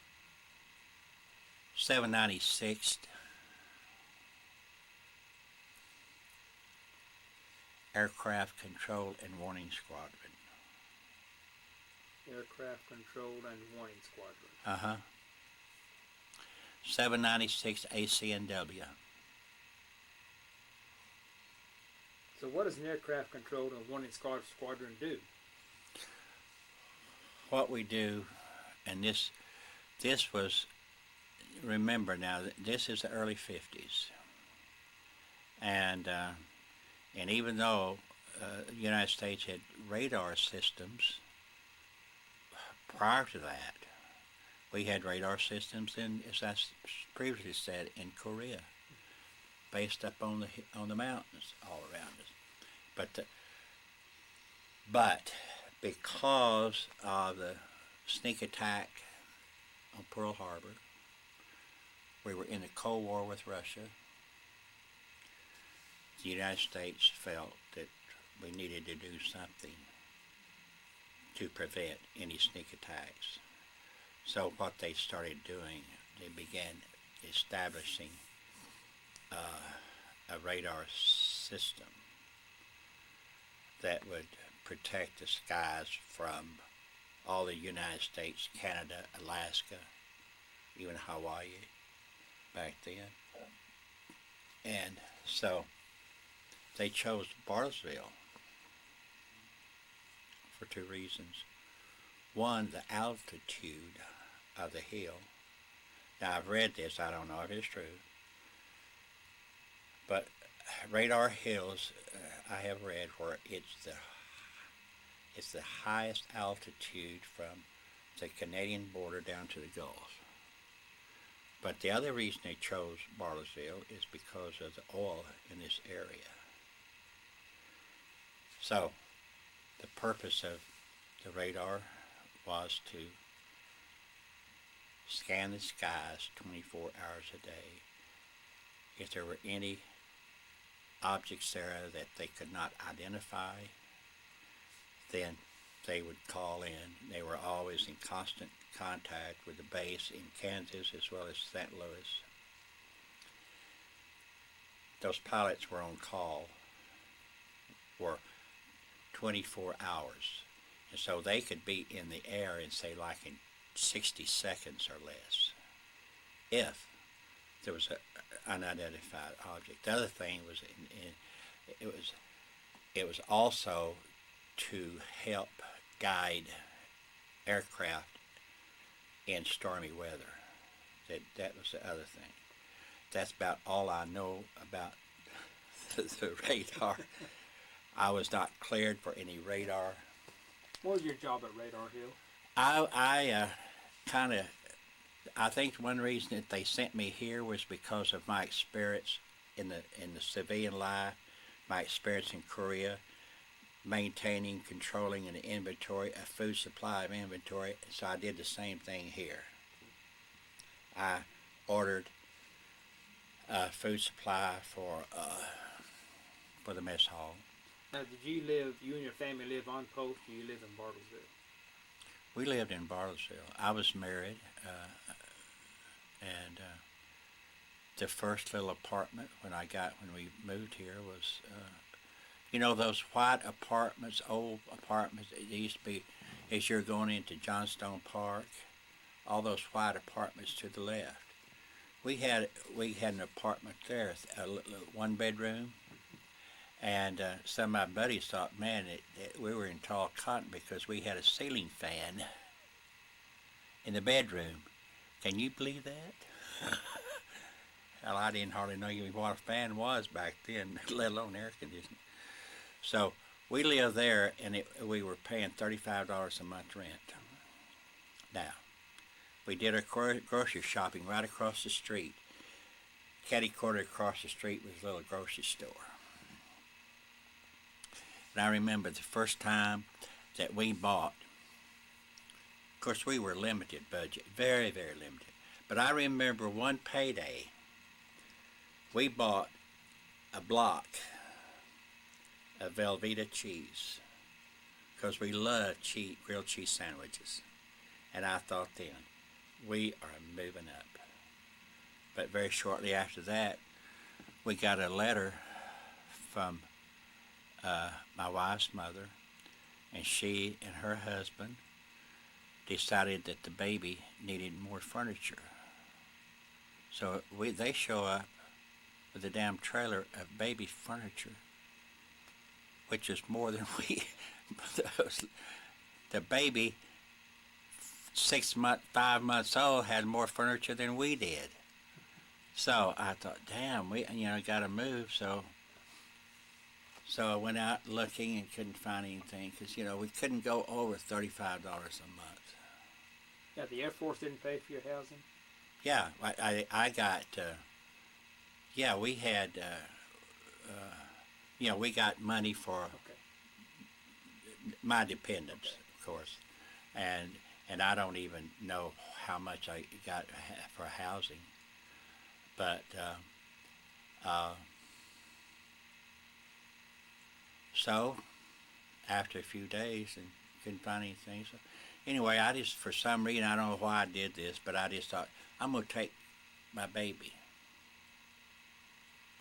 796th Aircraft Control and Warning Squadron. Aircraft Control and Warning Squadron. 796 ACNW. So what does an Aircraft Control and Warning Squadron do? What we do, and this was, remember now, this is the early 50s. And even though the United States had radar systems, prior to that, we had radar systems in, as I previously said, in Korea, based up on the mountains all around us. But because of the sneak attack on Pearl Harbor. We were in the Cold War with Russia. The United States felt that we needed to do something to prevent any sneak attacks. So what they started doing, they began establishing a radar system that would protect the skies from all the United States, Canada, Alaska, even Hawaii back then. And so they chose Bartlesville for two reasons. One, the altitude of the hill. Now I've read this, I don't know if it's true, but Radar Hills, I have read where it's the highest altitude from the Canadian border down to the Gulf. But the other reason they chose Bartlesville is because of the oil in this area. So the purpose of the radar was to scan the skies 24 hours a day. If there were any objects there that they could not identify, then they would call in. They were always in constant contact with the base in Kansas as well as St. Louis. Those pilots were on call for 24 hours. And so they could be in the air and say like in 60 seconds or less if there was an unidentified object. The other thing was it was also to help guide aircraft in stormy weather. That was the other thing. That's about all I know about the radar. I was not cleared for any radar. What was your job at Radar Hill? I think one reason that they sent me here was because of my experience in the civilian life, my experience in Korea, maintaining, controlling an inventory, a food supply of inventory. So I did the same thing here. I ordered a food supply for the mess hall. Now, you and your family live on post, or you live in Bartlesville? We lived in Bartlesville. I was married, and the first little apartment when we moved here was, those white apartments, old apartments. It used to be as you're going into Johnstone Park, all those white apartments to the left. We had an apartment there, a one bedroom. And some of my buddies thought, man, that we were in tall cotton because we had a ceiling fan in the bedroom. Can you believe that? Hell, I didn't hardly know even what a fan was back then, let alone air conditioning. So we lived there, and we were paying $35 a month rent. Now, we did our grocery shopping right across the street. Catty corner across the street was a little grocery store. And I remember the first time that we bought, of course we were limited budget, very, very limited. But I remember one payday, we bought a block of Velveeta cheese because we love grilled cheese sandwiches. And I thought then, we are moving up. But very shortly after that, we got a letter from my wife's mother, and she and her husband decided that the baby needed more furniture. So they show up with a damn trailer of baby furniture, which is more than the baby 5 months old had more furniture than we did. So I thought, damn, we got to move. So I went out looking and couldn't find anything because, we couldn't go over $35 a month. Yeah, the Air Force didn't pay for your housing? Yeah, I got, we had, we got money for my dependents, of course. And I don't even know how much I got for housing. But so after a few days and couldn't find anything. So anyway, I just, for some reason, I don't know why I did this, but I just thought, I'm going to take my baby.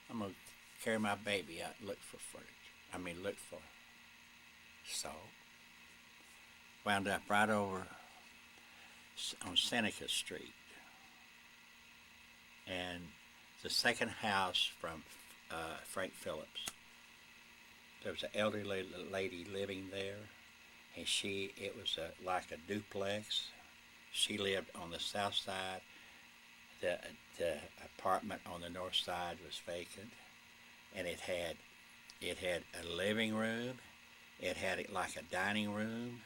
I'm going to carry my baby out and look for footage. Look for. So, wound up right over on Seneca Street. And the second house from Frank Phillips. There was an elderly lady living there, and it was like a duplex. She lived on the south side. The apartment on the north side was vacant, and it had a living room. It had like a dining room,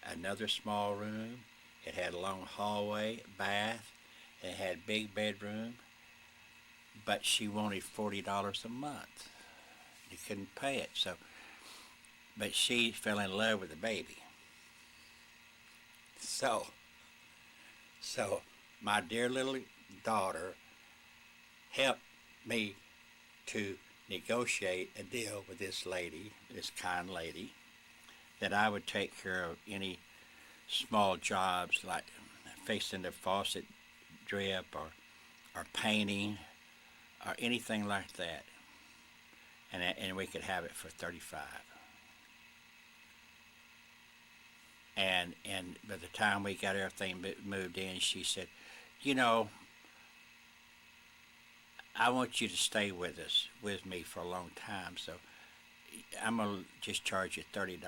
another small room. It had a long hallway, bath. It had a big bedroom. But she wanted $40 a month. You couldn't pay it, but she fell in love with the baby. So my dear little daughter helped me to negotiate a deal with this lady, this kind lady, that I would take care of any small jobs like fixing the faucet drip or painting or anything like that. And we could have it for $35. And by the time we got everything moved in, she said, I want you to stay with me for a long time, so I'm going to just charge you $30.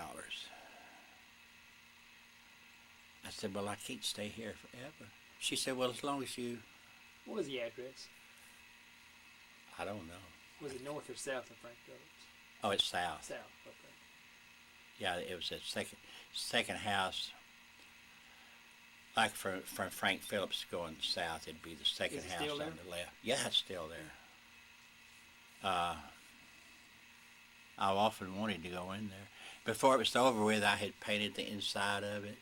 I said, well, I can't stay here forever. She said, well, as long as you... What was the address? I don't know. Was it north or south of Frank Phillips? Oh, it's south. South, okay. Yeah, it was a second house. Like from Frank Phillips going south, it'd be the second house on the left. Yeah, it's still there. I often wanted to go in there. Before it was over with, I had painted the inside of it,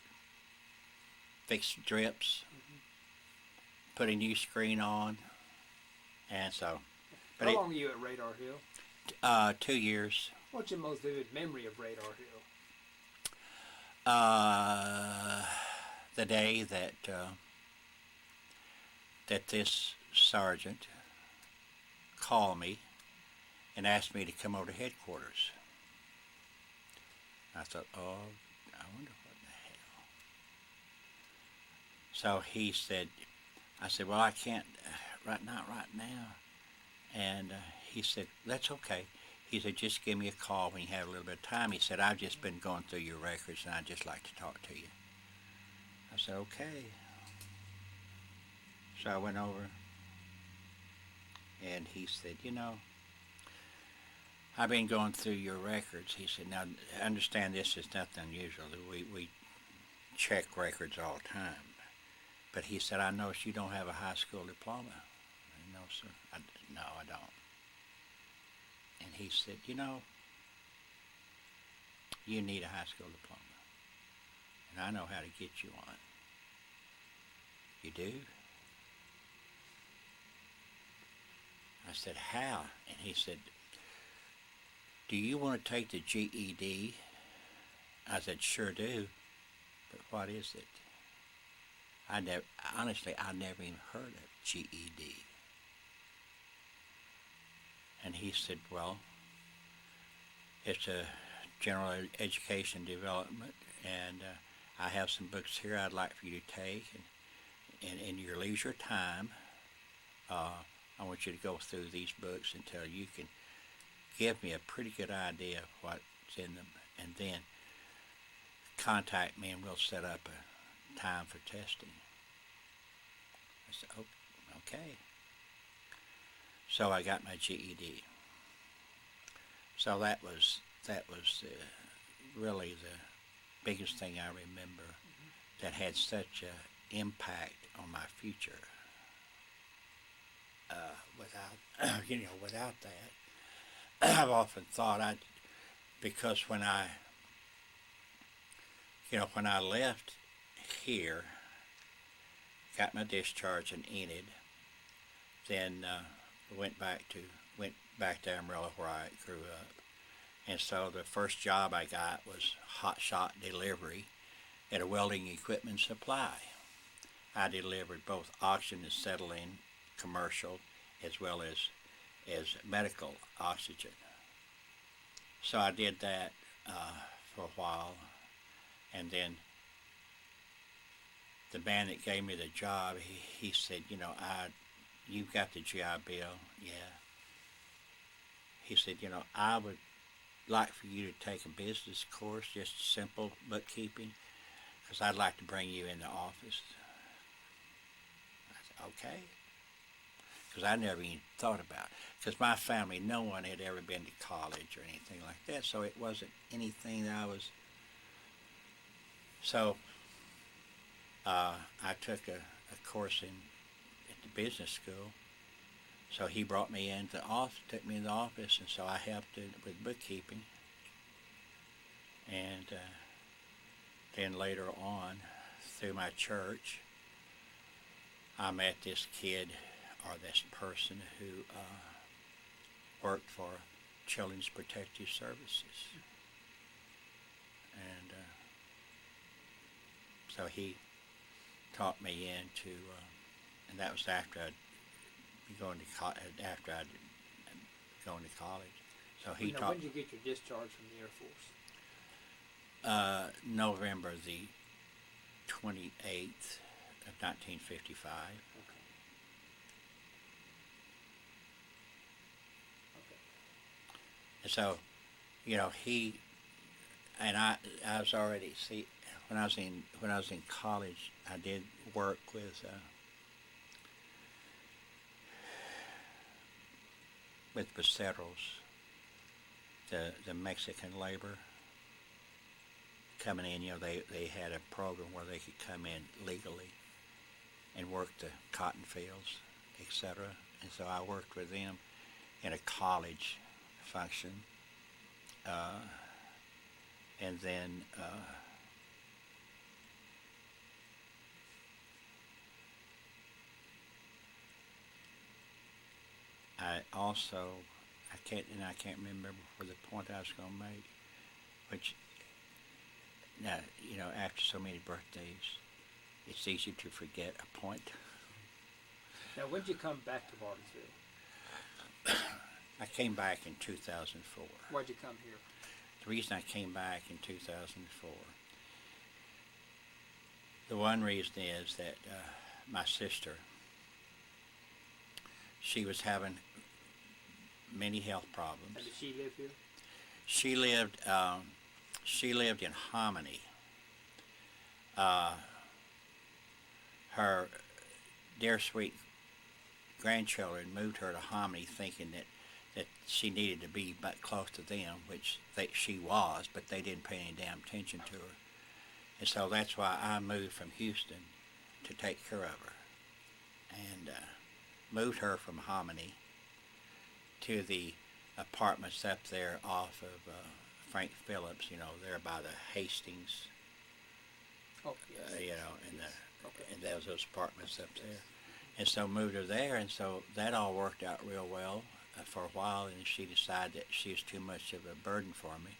fixed drips, put a new screen on, and so... How long were you at Radar Hill? 2 years. What's your most vivid memory of Radar Hill? The day that this sergeant called me and asked me to come over to headquarters. I thought, oh, I wonder what the hell. So he said, I said, well, I can't, not right now. And he said, that's okay. He said, just give me a call when you have a little bit of time. He said, I've just been going through your records and I'd just like to talk to you. I said, okay. So I went over and he said, I've been going through your records. He said, now understand this is nothing unusual. We check records all the time. But he said, I noticed you don't have a high school diploma. No, sir. No, I don't. And he said, you need a high school diploma. And I know how to get you one. You do? I said, how? And he said, do you want to take the GED? I said, sure do. But what is it? Honestly, I never even heard of GED. And he said, well, it's a general education development, and I have some books here I'd like for you to take, and in your leisure time, I want you to go through these books until you can give me a pretty good idea of what's in them, and then contact me and we'll set up a time for testing. I said, oh, okay. So I got my GED. So that was really the biggest thing I remember that had such an impact on my future. Without that, I've often thought because when I left here, got my discharge in Enid. Then went back to Amarillo where I grew up. And so the first job I got was hot shot delivery at a welding equipment supply. I delivered both oxygen and acetylene, commercial, as well as medical oxygen. So I did that for a while, and then the man that gave me the job, he said, you've got the GI Bill, yeah. He said, I would like for you to take a business course, just simple bookkeeping, because I'd like to bring you in the office. I said, okay. Because I never even thought about it. Because my family, no one had ever been to college or anything like that, so it wasn't anything that I was... So I took a course at the business school. So he brought me into the office, took me in the office, and so I helped with bookkeeping. And then later on, through my church, I met this kid, or this person who worked for Children's Protective Services. And so he taught me into, and that was after I'd going to college. So he taught. When did you get your discharge from the Air Force? November the 28th of 1955. Okay. And so, he and I was already when I was in college, I did work with Becerros, the Mexican labor coming in. They had a program where they could come in legally and work the cotton fields, etc. And so I worked with them in a college function, and then I can't remember for the point I was going to make, which, after so many birthdays, it's easy to forget a point. Now, when did you come back to Bartlesville? I came back in 2004. Why'd you come here? The reason I came back in 2004, the one reason is that my sister, she was having many health problems. And did she live here? She lived in Hominy. Her dear sweet grandchildren moved her to Hominy thinking that she needed to be back close to them, which she was, but they didn't pay any damn attention to her. And so that's why I moved from Houston to take care of her. And moved her from Hominy to the apartments up there off of Frank Phillips, there by the Hastings. Oh, yes. And those apartments up there. And so moved her there, and so that all worked out real well for a while, and she decided that she was too much of a burden for me.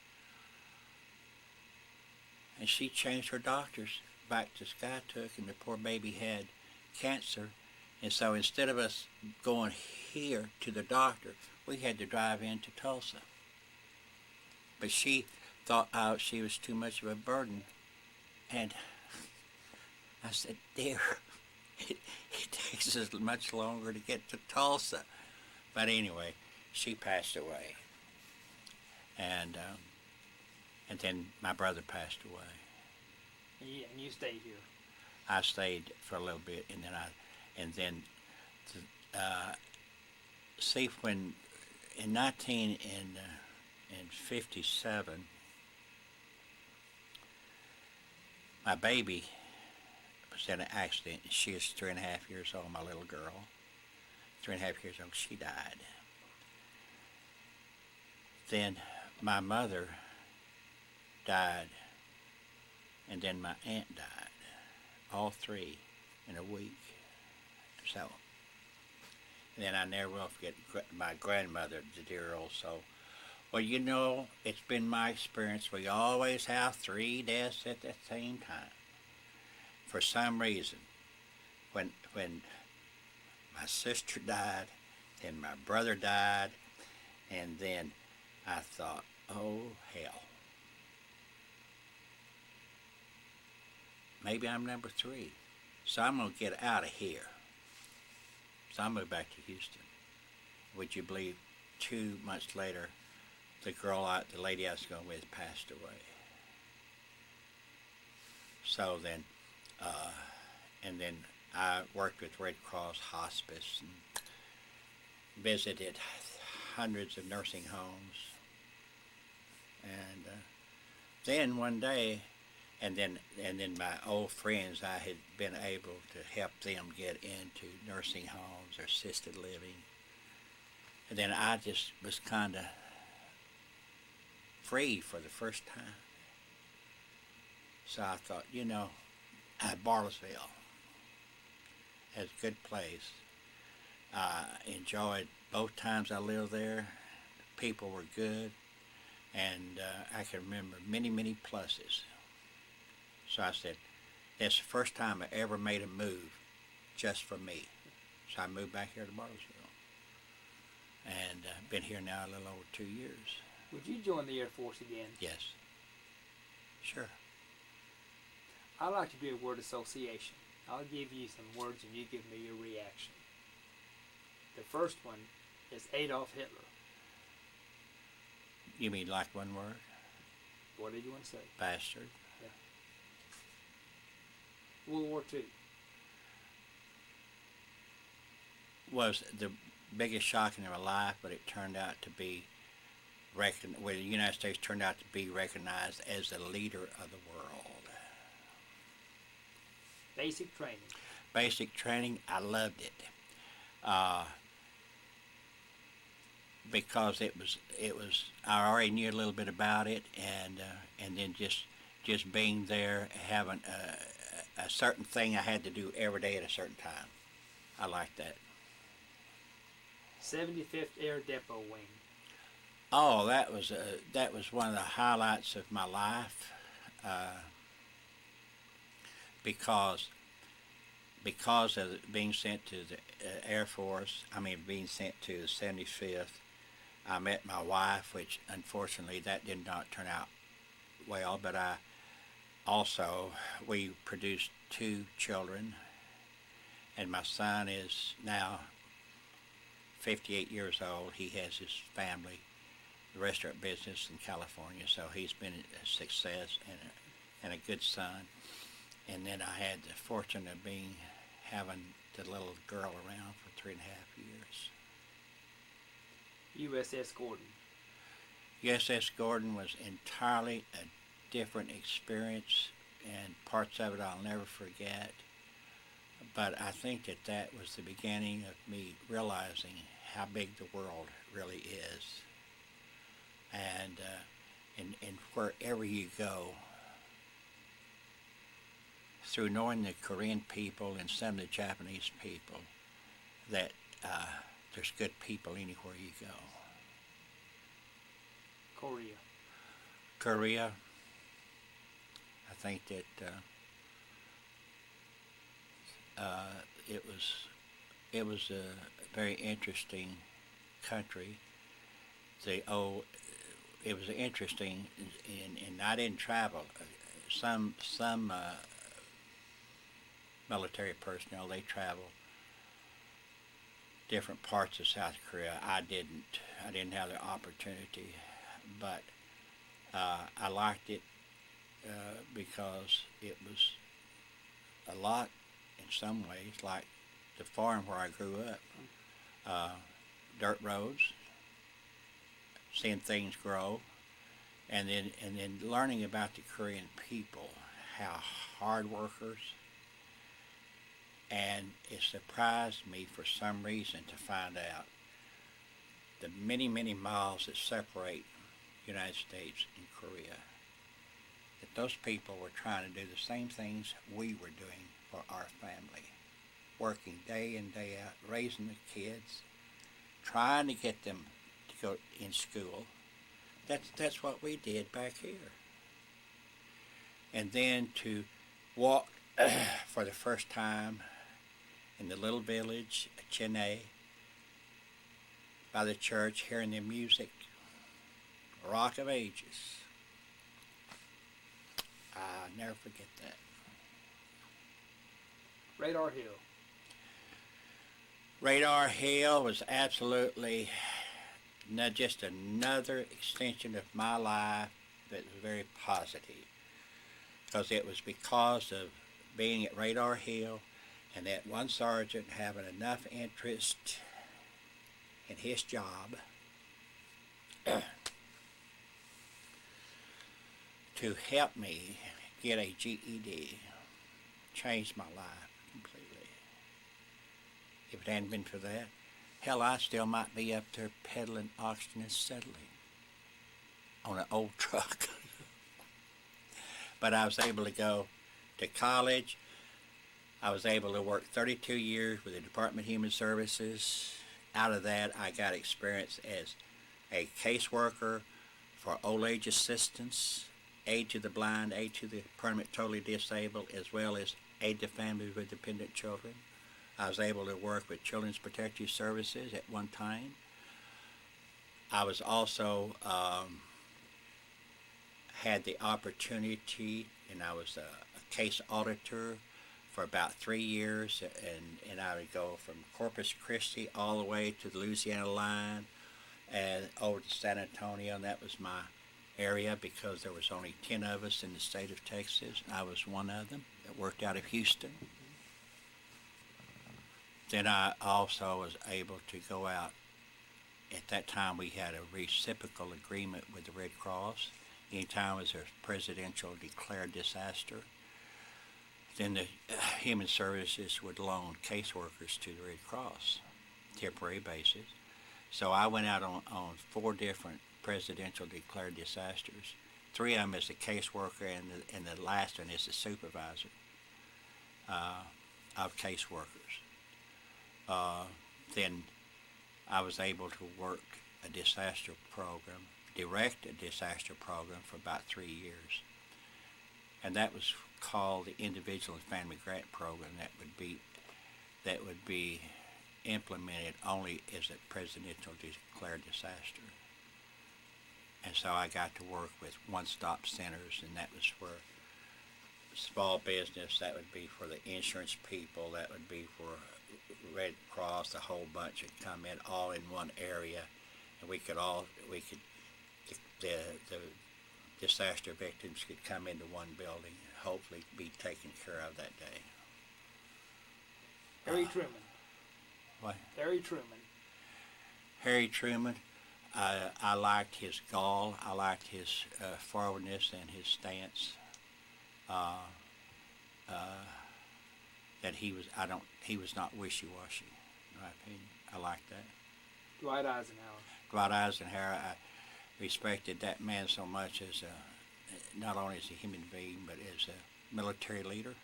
And she changed her doctors back to Skytook, and the poor baby had cancer. And so instead of us going here to the doctor, we had to drive into Tulsa. But she thought she was too much of a burden. And I said, dear, it takes us much longer to get to Tulsa. But anyway, she passed away. And then my brother passed away. And you stayed here? I stayed for a little bit, and then see, when in 1957, my baby was in an accident. She was 3.5 years old, my little girl. 3.5 years old, she died. Then my mother died, and then my aunt died. All three in a week. So, and then I never will forget my grandmother, the dear old soul. Well, you know, it's been my experience. We always have three deaths at the same time. For some reason, when my sister died, then my brother died, and then I thought, oh hell, maybe I'm number three. So I'm gonna get out of here. So I moved back to Houston. Would you believe 2 months later, the lady I was going with passed away. So then, and then I worked with Red Cross Hospice and visited hundreds of nursing homes. And then one day, and then my old friends, I had been able to help them get into nursing homes or assisted living. And then I just was kind of free for the first time. So I thought, you know, Bartlesville is a good place. I enjoyed both times I lived there. The people were good, and I can remember many, many pluses. So I said, that's the first time I ever made a move just for me. So I moved back here to Bartlesville, and been here now a little over 2 years. Would you join the Air Force again? Yes. Sure. I like to do a word association. I'll give you some words and you give me your reaction. The first one is Adolf Hitler. You mean like one word? What did you want to say? Bastard. Yeah. World War II. Was the biggest shock in my life, but it turned out to be the United States turned out to be recognized as the leader of the world. Basic training. Basic training, I loved it. Because it was I already knew a little bit about it, and then just being there, having a certain thing I had to do every day at a certain time. I liked that. 75th Air Depot Wing. Oh, that was one of the highlights of my life, because of being sent to the Air Force. Being sent to the 75th. I met my wife, which unfortunately that did not turn out well, but we produced 2 children, and my son is now 58 years old. He has his family, the restaurant business in California, so he's been a success and a good son. And then I had the fortune of having the little girl around for 3.5 years. USS Gordon. USS Gordon was entirely a different experience, and parts of it I'll never forget. But I think that was the beginning of me realizing how big the world really is. And wherever you go, through knowing the Korean people and some of the Japanese people, that there's good people anywhere you go. Korea. I think that it was a very interesting country. It was interesting, and I didn't travel. Some military personnel, they travel different parts of South Korea. I didn't have the opportunity, but I liked it because it was a lot, in some ways, like the farm where I grew up. Dirt roads, seeing things grow, and then learning about the Korean people, how hard workers. And it surprised me for some reason to find out the many, many miles that separate the United States and Korea, that those people were trying to do the same things we were doing for our family. working day in, day out, raising the kids, trying to get them to go in school. That's what we did back here. And then to walk for the first time in the little village of Chennai by the church, hearing the music, Rock of Ages. I'll never forget that. Radar Hill. Radar Hill was absolutely not just another extension of my life that was very positive. Because it was because of being at Radar Hill and that one sergeant having enough interest in his job to help me get a GED. Changed my life completely. If it hadn't been for that, hell, I still might be up there peddling oxygen and settling on an old truck. But I was able to go to college. I was able to work 32 years with the Department of Human Services. Out of that, I got experience as a caseworker for old age assistance, aid to the blind, aid to the permanent totally disabled, as well as aid to families with dependent children. I was able to work with Children's Protective Services at one time. I was also had the opportunity, and I was a case auditor for about 3 years, and I would go from Corpus Christi all the way to the Louisiana line and over to San Antonio, and that was my area because there was only 10 of us in the state of Texas. I was one of them that worked out of Houston. Then I also was able to go out. At that time, we had a reciprocal agreement with the Red Cross. Anytime there was a presidential declared disaster, then the Human Services would loan caseworkers to the Red Cross, temporary basis. So I went out on 4 different presidential declared disasters. 3 of them as a caseworker, and the last one is the supervisor of caseworkers. Then I was able to work a disaster program, direct a disaster program for about 3 years. And that was called the Individual and Family Grant Program that would be implemented only as a presidential declared disaster. And so I got to work with one-stop centers, and that was for small business, that would be for the insurance people, that would be for Red Cross, a whole bunch would come in all in one area, and the disaster victims could come into one building and hopefully be taken care of that day. Harry Truman. What? Harry Truman. Harry Truman, I liked his gall. I liked his forwardness and his stance. That he was not wishy-washy, in my opinion. I liked that. Dwight Eisenhower. Dwight Eisenhower, I respected that man so much as not only as a human being, but as a military leader.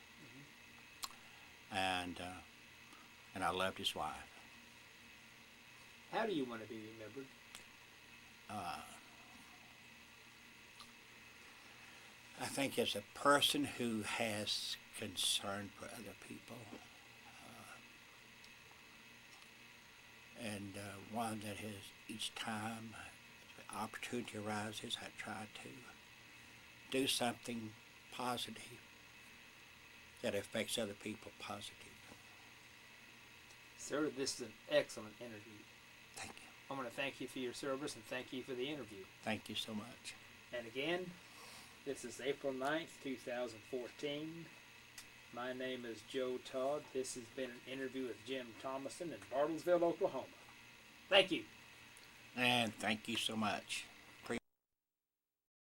Mm-hmm. And I loved his wife. How do you want to be remembered? I think as a person who has concern for other people, and one that has, each time the opportunity arises, I try to do something positive that affects other people positively. Sir, this is an excellent interview. Thank you. I want to thank you for your service and thank you for the interview. Thank you so much. And again, this is April 9th, 2014. My name is Joe Todd. This has been an interview with Jim Thomason in Bartlesville, Oklahoma. Thank you. And thank you so much.